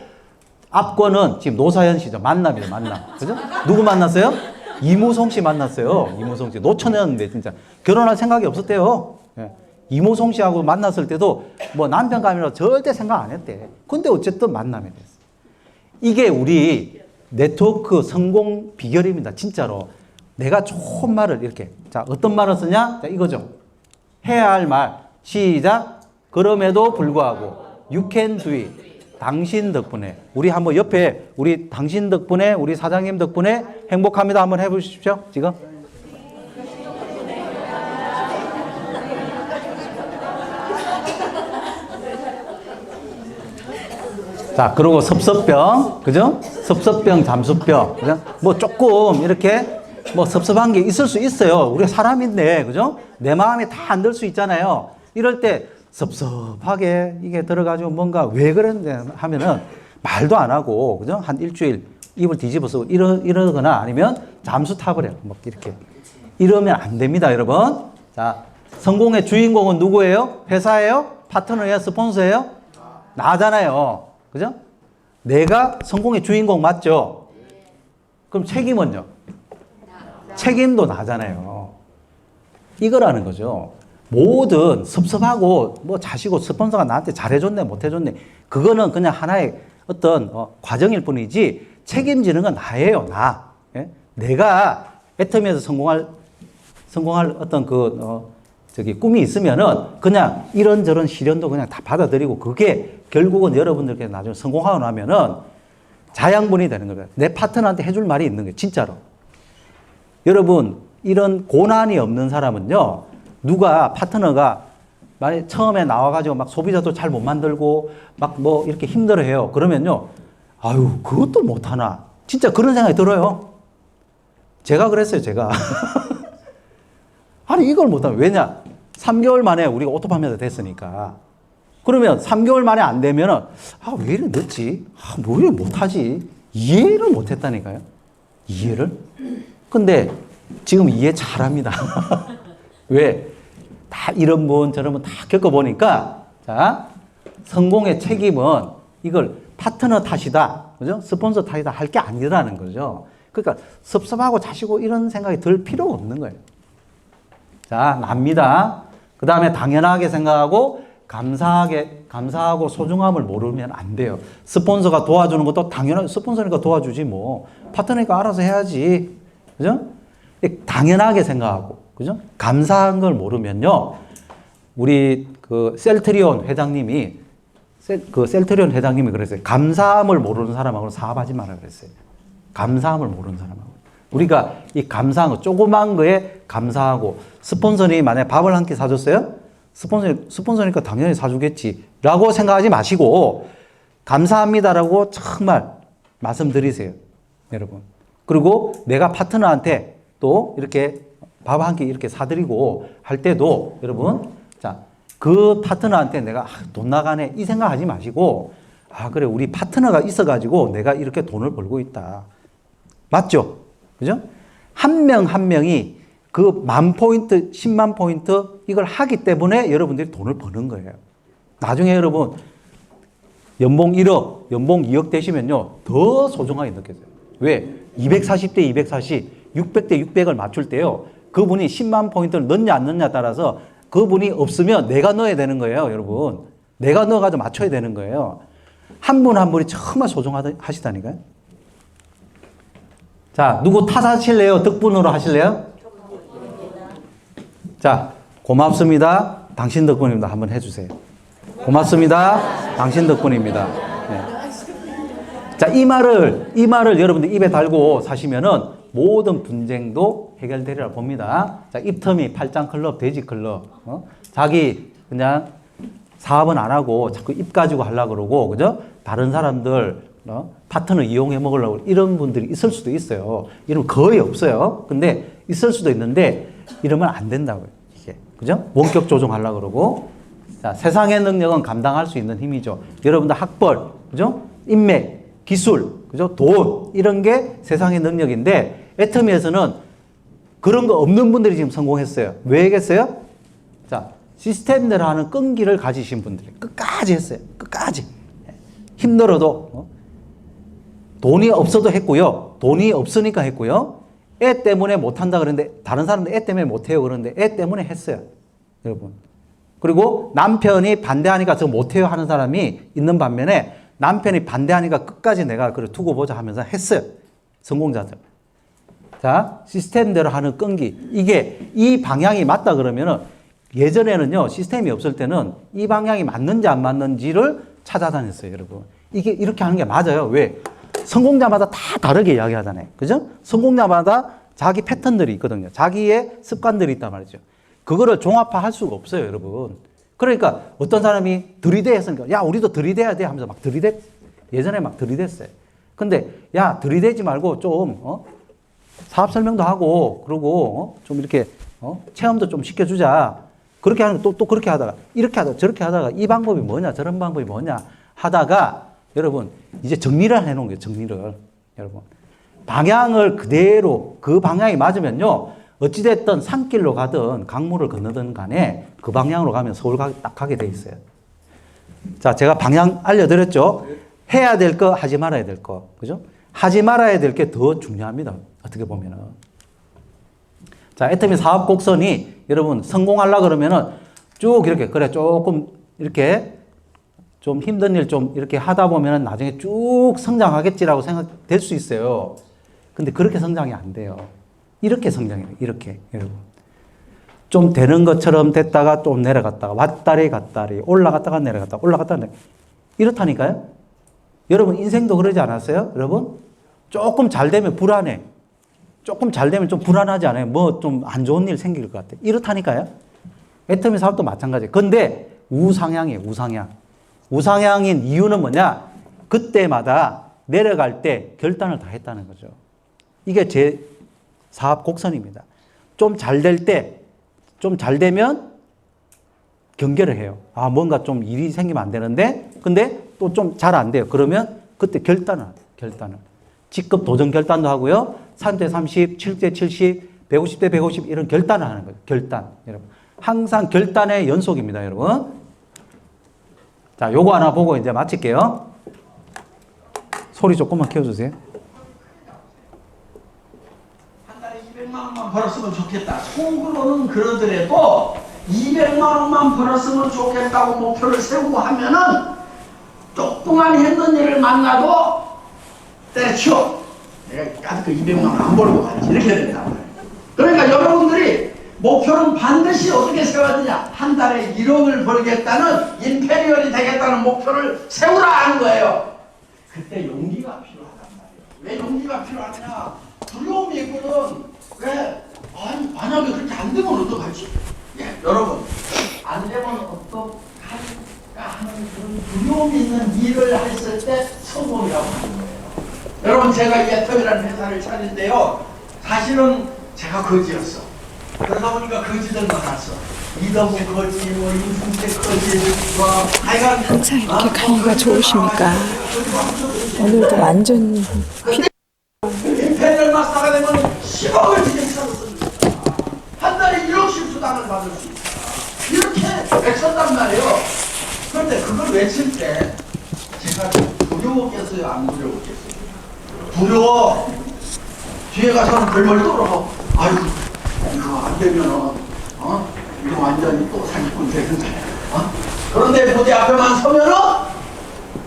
앞권은 지금 노사연 씨죠. 만남이죠. 만남. 그죠? 누구 만났어요? 이무송 씨 만났어요. 이무송 씨. 노처녀였는데 진짜. 결혼할 생각이 없었대요. 예. 이무송 씨하고 만났을 때도 뭐 남편감이라고 절대 생각 안 했대. 근데 어쨌든 만남이 됐어. 이게 우리 네트워크 성공 비결입니다. 진짜로. 내가 좋은 말을 이렇게. 자, 어떤 말을 쓰냐? 자, 이거죠. 해야 할 말. 시작. 그럼에도 불구하고. You can do it. 당신 덕분에. 우리 한번 옆에 우리 당신 덕분에 우리 사장님 덕분에 행복합니다. 한번 해보십시오. 지금. 자, 그리고 섭섭병, 그죠? 섭섭병, 잠수병, 그죠? 뭐 조금 이렇게 뭐 섭섭한 게 있을 수 있어요. 우리가 사람인데, 그죠? 내 마음에 다 안 들 수 있잖아요. 이럴 때 섭섭하게 이게 들어가지고 뭔가 왜 그랬는데 하면은 말도 안 하고, 그죠? 한 일주일 입을 뒤집어서 이러거나 아니면 잠수 타버려요. 막 이렇게. 이러면 안 됩니다, 여러분. 자, 성공의 주인공은 누구예요? 회사예요? 파트너예요? 스폰서예요? 나잖아요. 그죠? 내가 성공의 주인공 맞죠? 그럼 책임은요? 책임도 나잖아요. 이거라는 거죠. 모든 섭섭하고 뭐 자시고 스폰서가 나한테 잘해줬네 못해줬네 그거는 그냥 하나의 어떤 과정일 뿐이지 책임지는 건 나예요. 나. 예? 내가 애터미에서 성공할 어떤 꿈이 있으면은 그냥 이런저런 시련도 그냥 다 받아들이고 그게 결국은 여러분들께 나중에 성공하고 나면은 자양분이 되는 거예요. 내 파트너한테 해줄 말이 있는 거예요. 진짜로. 여러분, 이런 고난이 없는 사람은요, 누가 파트너가 만약 처음에 나와가지고 막 소비자도 잘 못 만들고 막 뭐 이렇게 힘들어해요. 그러면요, 아유, 그것도 못하나. 진짜 그런 생각이 들어요. 제가 그랬어요, 제가. 아니, 이걸 못하면. 왜냐? 3개월 만에 우리가 오토 판매가 됐으니까. 그러면 3개월 만에 안 되면은, 아, 왜 이렇게 늦지? 아, 뭐 이렇게 못하지? 이해를 못했다니까요. 이해를? 근데 지금 이해 잘합니다. 왜? 다 이런 분, 저런 분 다 겪어보니까, 자, 성공의 책임은 이걸 파트너 탓이다. 그죠? 스폰서 탓이다. 할 게 아니라는 거죠. 그러니까 섭섭하고 자시고 이런 생각이 들 필요가 없는 거예요. 자, 납니다. 그 다음에 당연하게 생각하고 감사하고 소중함을 모르면 안 돼요. 스폰서가 도와주는 것도 당연하게 스폰서니까 도와주지 뭐. 파트너니까 알아서 해야지. 그죠? 당연하게 생각하고, 그죠? 감사한 걸 모르면요. 우리 그 셀트리온 회장님이 그랬어요. 감사함을 모르는 사람하고는 사업하지 마라 그랬어요. 감사함을 모르는 사람하고. 우리가 이 감사한 거, 조그만 거에 감사하고, 스폰서니 만약에 밥을 한 끼 사줬어요? 스폰서니까 당연히 사주겠지. 라고 생각하지 마시고, 감사합니다라고 정말 말씀드리세요. 여러분. 그리고 내가 파트너한테 또 이렇게 밥 한 끼 이렇게 사드리고 할 때도 여러분, 자, 그 파트너한테 내가 돈 나가네 이 생각하지 마시고, 아, 그래, 우리 파트너가 있어가지고 내가 이렇게 돈을 벌고 있다. 맞죠? 그죠? 한 명 한 명이 그 10,000포인트, 100,000포인트 이걸 하기 때문에 여러분들이 돈을 버는 거예요. 나중에 여러분, 연봉 1억, 연봉 2억 되시면요, 더 소중하게 느껴져요. 왜? 240대 240, 600대 600을 맞출 때요, 그분이 10만 포인트를 넣냐 안 넣냐 따라서 그분이 없으면 내가 넣어야 되는 거예요, 여러분. 내가 넣어가지고 맞춰야 되는 거예요. 한 분 한 분이 정말 소중하시다니까요. 자, 누구 탓하실래요? 덕분으로 하실래요? 자, 고맙습니다. 당신 덕분입니다. 한번 해주세요. 고맙습니다. 당신 덕분입니다. 네. 자, 이 말을 여러분들 입에 달고 사시면은 모든 분쟁도 해결되리라 봅니다. 자, 입터미, 팔짱클럽, 돼지클럽. 자기 그냥 사업은 안 하고 자꾸 입 가지고 하려고 그러고, 그죠? 다른 사람들, 파트너 이용해 먹으려고 이런 분들이 있을 수도 있어요. 이러면 거의 없어요. 근데 있을 수도 있는데 이러면 안 된다고요. 이게. 그죠? 원격 조정하려고 그러고. 자, 세상의 능력은 감당할 수 있는 힘이죠. 여러분들 학벌, 그죠? 인맥, 기술, 그죠? 돈, 이런 게 세상의 능력인데, 애터미에서는 그런 거 없는 분들이 지금 성공했어요. 왜겠어요? 자, 시스템대로 하는 끈기를 가지신 분들이 끝까지 했어요. 끝까지. 힘들어도, 돈이 없어도 했고요. 돈이 없으니까 했고요. 애 때문에 못한다 그러는데, 다른 사람들 애 때문에 못해요 그러는데, 애 때문에 했어요. 여러분. 그리고 남편이 반대하니까 저 못해요 하는 사람이 있는 반면에, 남편이 반대하니까 끝까지 내가 그래 두고 보자 하면서 했어요. 성공자들. 자, 시스템대로 하는 끈기. 이게 이 방향이 맞다 그러면은, 예전에는요, 시스템이 없을 때는 이 방향이 맞는지 안 맞는지를 찾아다녔어요, 여러분. 이게 이렇게 하는 게 맞아요. 왜? 성공자마다 다 다르게 이야기하잖아요. 그죠? 성공자마다 자기 패턴들이 있거든요. 자기의 습관들이 있단 말이죠. 그거를 종합화할 수가 없어요, 여러분. 그러니까 어떤 사람이 들이대했으니까 야, 우리도 들이대야 돼 하면서 막 예전에 막 들이댔어요. 근데 야, 들이대지 말고 좀 사업 설명도 하고 그러고 좀 이렇게 체험도 좀 시켜주자. 그렇게 하는 또 그렇게 하다가 이렇게 하다가 저렇게 하다가 이 방법이 뭐냐 저런 방법이 뭐냐 하다가 여러분 이제 정리를 해놓은 거예요. 정리를. 여러분 방향을 그대로 그 방향이 맞으면요 어찌됐든 산길로 가든 강물을 건너든 간에 그 방향으로 가면 서울 딱 가게 돼 있어요. 자, 제가 방향 알려드렸죠. 해야 될 거 하지 말아야 될 거. 그죠? 하지 말아야 될 게 더 중요합니다. 어떻게 보면은. 자, 애터미 사업 곡선이 여러분 성공하려 그러면은 쭉 이렇게 그래 조금 이렇게 좀 힘든 일 좀 이렇게 하다 보면은 나중에 쭉 성장하겠지라고 생각될 수 있어요. 근데 그렇게 성장이 안 돼요. 이렇게 성장해요. 이렇게 여러분. 좀 되는 것처럼 됐다가 좀 내려갔다가 왔다리 갔다리 올라갔다가 내려갔다가 올라갔다가 내려갔다가 이렇다니까요. 여러분 인생도 그러지 않았어요? 여러분 조금 잘 되면 불안해. 조금 잘 되면 좀 불안하지 않아요? 뭐 좀 안 좋은 일 생길 것 같아. 이렇다니까요. 애터미 사업도 마찬가지예요. 근데 우상향이에요. 우상향. 우상향인 이유는 뭐냐? 그때마다 내려갈 때 결단을 다 했다는 거죠. 이게 제 사업 곡선입니다. 좀 잘 될 때, 좀 잘 되면 경계를 해요. 아, 뭔가 좀 일이 생기면 안 되는데, 근데 또 좀 잘 안 돼요. 그러면 그때 결단을. 직급 도전 결단도 하고요. 3대 30, 7대 70, 150대 150 이런 결단을 하는 거예요. 결단. 여러분. 항상 결단의 연속입니다, 여러분. 자, 요거 하나 보고 이제 마칠게요. 소리 조금만 키워주세요. 한 달에 200만 원만 벌었으면 좋겠다. 속으로는 그러더라도 200만 원만 벌었으면 좋겠다고 목표를 세우고 하면은 조그만 했던 일을 만나도 때려치워. 내가 까짓 그 200만 원 안 벌고 가야지. 이렇게 된다. 그러니까 여러분들이 목표는 반드시 어떻게 세워야 되냐. 한 달에 1억을 벌겠다는 임페리얼이 되겠다는 목표를 세우라 하는 거예요. 그때 용기가 필요하단 말이에요. 왜 용기가 필요하냐. 두려움이 있거든. 왜? 아니, 만약에 그렇게 안 되면 어떡하지? 예, 여러분. 안 되면 어떡할까 하는 그런 두려움이 있는 일을 했을 때 성공이라고 하는 거예요. 여러분, 제가 애터미라는 회사를 차린데요. 사실은 제가 거지였어. 그러다 보니까 거지들 많았어. 이덕우 거지, 뭐 임승태 거지, 뭐 하여간 항상 이렇게 강의가 좋으십니까? 오늘도 완전 임페리얼 마스터가 되면 10억을 지금 찾았습니다. 한 달에 1억씩 수당을 받을 수 있다. 이렇게 외쳤단 말이에요. 그런데 그걸 외칠 때 제가 좀 두려웠겠어요? 안 두려웠겠어요? 두려워. 뒤에 가서는 벌벌 떨어. 아이고, 이거 안 되면 이거 완전히 또 사기꾼 되는 거야. 그런데 무대 앞에만 서면은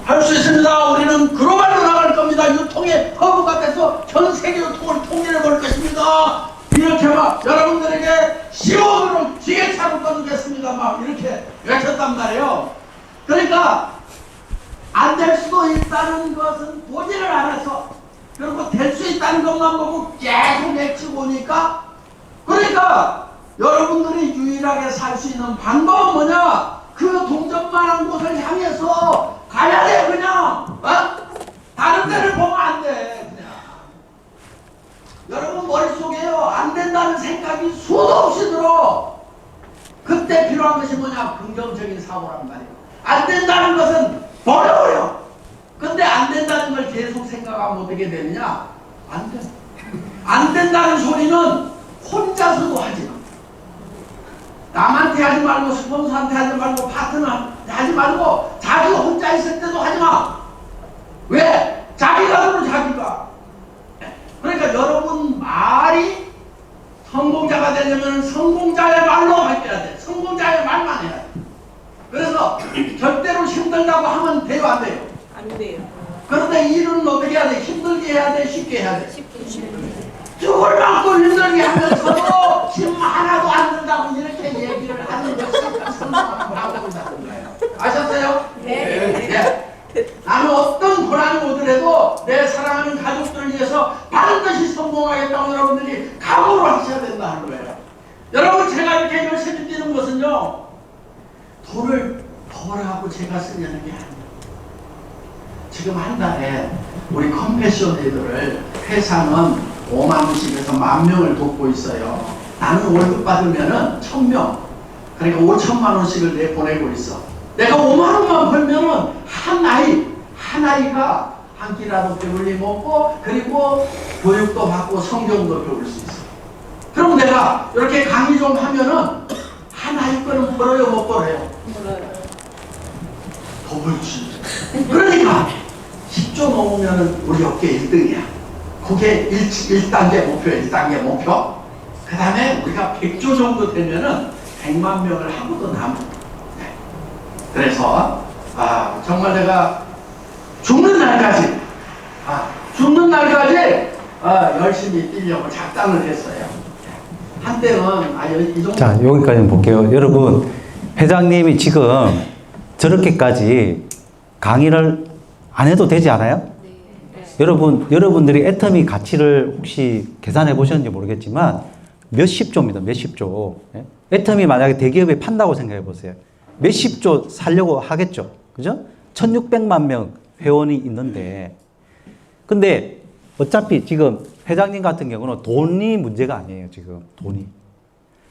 할 수 있습니다. 우리는 글로벌로 나갈 겁니다. 유통의 허브가 돼서 전 세계 유통을 통일해 볼 것입니다. 이렇게 막 여러분들에게 시원으로 지게차로 꺼주겠습니다. 막 이렇게 외쳤단 말이에요. 그러니까 안 될 수도 있다는 것은 보지를 않아서 그리고 될 수 있다는 것만 보고 계속 외치고 오니까 그러니까 여러분들이 유일하게 살 수 있는 방법은 뭐냐? 그 동전만한 곳을 향해서 가야 돼. 그냥 다른 데를 보면 안 돼. 그냥 여러분 머릿속에요 안 된다는 생각이 수도 없이 들어. 그때 필요한 것이 뭐냐? 긍정적인 사고란 말이에요. 안 된다는 것은 버려버려. 근데 안 된다는 걸 계속 생각하면 어떻게 되느냐? 안 돼. 안 된다는 소리는 혼자서도 하지 마. 남한테 하지 말고 스폰서한테 하지 말고 파트너한테 하지 말고 자기 혼자 있을 때도 하지 마. 왜? 자기가 들어 자기가. 그러니까 여러분 말이 성공자가 되려면 성공자의 말로 바뀌어야 돼. 성공자의 말만 해야 돼. 그래서 절대로 힘들다고 하면 돼요 안 돼요? 안 돼요. 그런데 일은 어떻게 해야 돼? 힘들게 해야 돼? 쉽게 해야 돼? 죽을 만큼 힘들게 하면서도 힘 하나도 안 든다고 이렇게 얘기를 하는 것이 성공하고 있다는 거예요. 아셨어요? 네. 나는 어떤 것은요, 돈을 벌어갖고 제가 쓰려는 게 아니에요. 지금 한 달에 우리 컴패셔네이들을 회사는 5만 원씩에서 10,000명을 돕고 있어요. 나는 월급 받으면은 1,000명, 그러니까 5천만 원씩을 내 보내고 있어. 내가 5만 원만 벌면은 한 아이가 한 끼라도 배불리 먹고, 그리고 교육도 받고 성경도 배울 수 있어. 그럼 내가 이렇게 강의 좀 하면은 한 아이 거는 벌어요, 못 벌어요? 더 벌지. 그러니까 10조 넘으면은 우리 업계 1등이야. 그게 1단계 목표, 1단계 목표. 그 다음에 우리가 100조 정도 되면은 100만 명을 하고도 남아. 네. 그래서 정말 내가 죽는 날까지 열심히 뛰려고 작당을 했어요. 한때는 이 정도. 자, 여기까지 볼게요. 여러분, 회장님이 지금 저렇게까지 강의를 안 해도 되지 않아요? 여러분들이 애터미 가치를 혹시 계산해 보셨는지 모르겠지만 몇십조입니다. 몇십조. 애터미 만약에 대기업에 판다고 생각해 보세요. 몇십조 살려고 하겠죠. 그죠? 1600만 명 회원이 있는데, 근데 어차피 지금 회장님 같은 경우는 돈이 문제가 아니에요. 지금 돈이.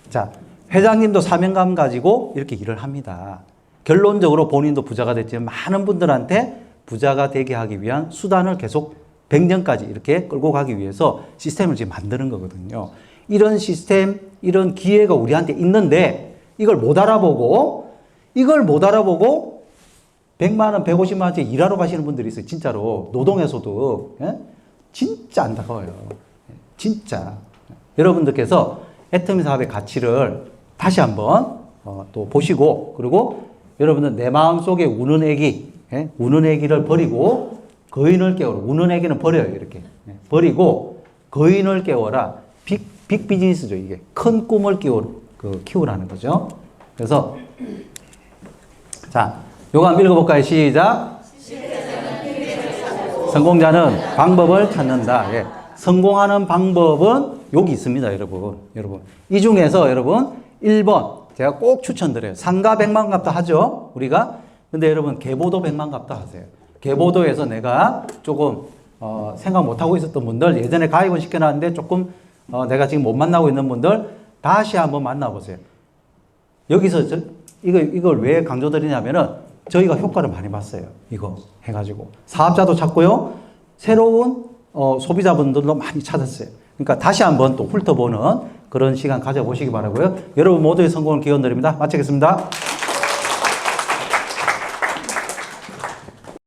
자, 회장님도 사명감 가지고 이렇게 일을 합니다. 결론적으로 본인도 부자가 됐지만 많은 분들한테 부자가 되게 하기 위한 수단을 계속 100년까지 이렇게 끌고 가기 위해서 시스템을 지금 만드는 거거든요. 이런 시스템, 이런 기회가 우리한테 있는데 이걸 못 알아보고 100만 원, 150만 원짜리 일하러 가시는 분들이 있어요. 진짜로. 노동에서도. 예? 진짜 안타까워요. 진짜. 여러분들께서 애터미 사업의 가치를 다시 한번 또 보시고, 그리고 여러분들 내 마음속에 우는 애기, 우는 애기를 버리고 거인을 깨워라. 우는 애기는 버려요. 이렇게. 버리고 거인을 깨워라. 빅 비즈니스죠. 이게. 큰 꿈을 키우라는 거죠. 그래서 자, 요거 한번 읽어볼까요? 시작. 성공자는 방법을 찾는다. 예. 성공하는 방법은 여기 있습니다, 여러분. 이 중에서 여러분 1번 제가 꼭 추천드려요. 상가 100만 값도 하죠, 우리가. 근데 여러분 계보도 100만 값도 하세요. 계보도에서 내가 조금 생각 못하고 있었던 분들, 예전에 가입은 시켜놨는데 조금 내가 지금 못 만나고 있는 분들 다시 한번 만나보세요. 여기서 이걸 왜 강조드리냐면은 저희가 효과를 많이 봤어요. 이거 해가지고. 사업자도 찾고요. 새로운 소비자분들도 많이 찾았어요. 그러니까 다시 한번 또 훑어보는 그런 시간 가져보시기 바라고요. 여러분 모두의 성공을 기원드립니다. 마치겠습니다.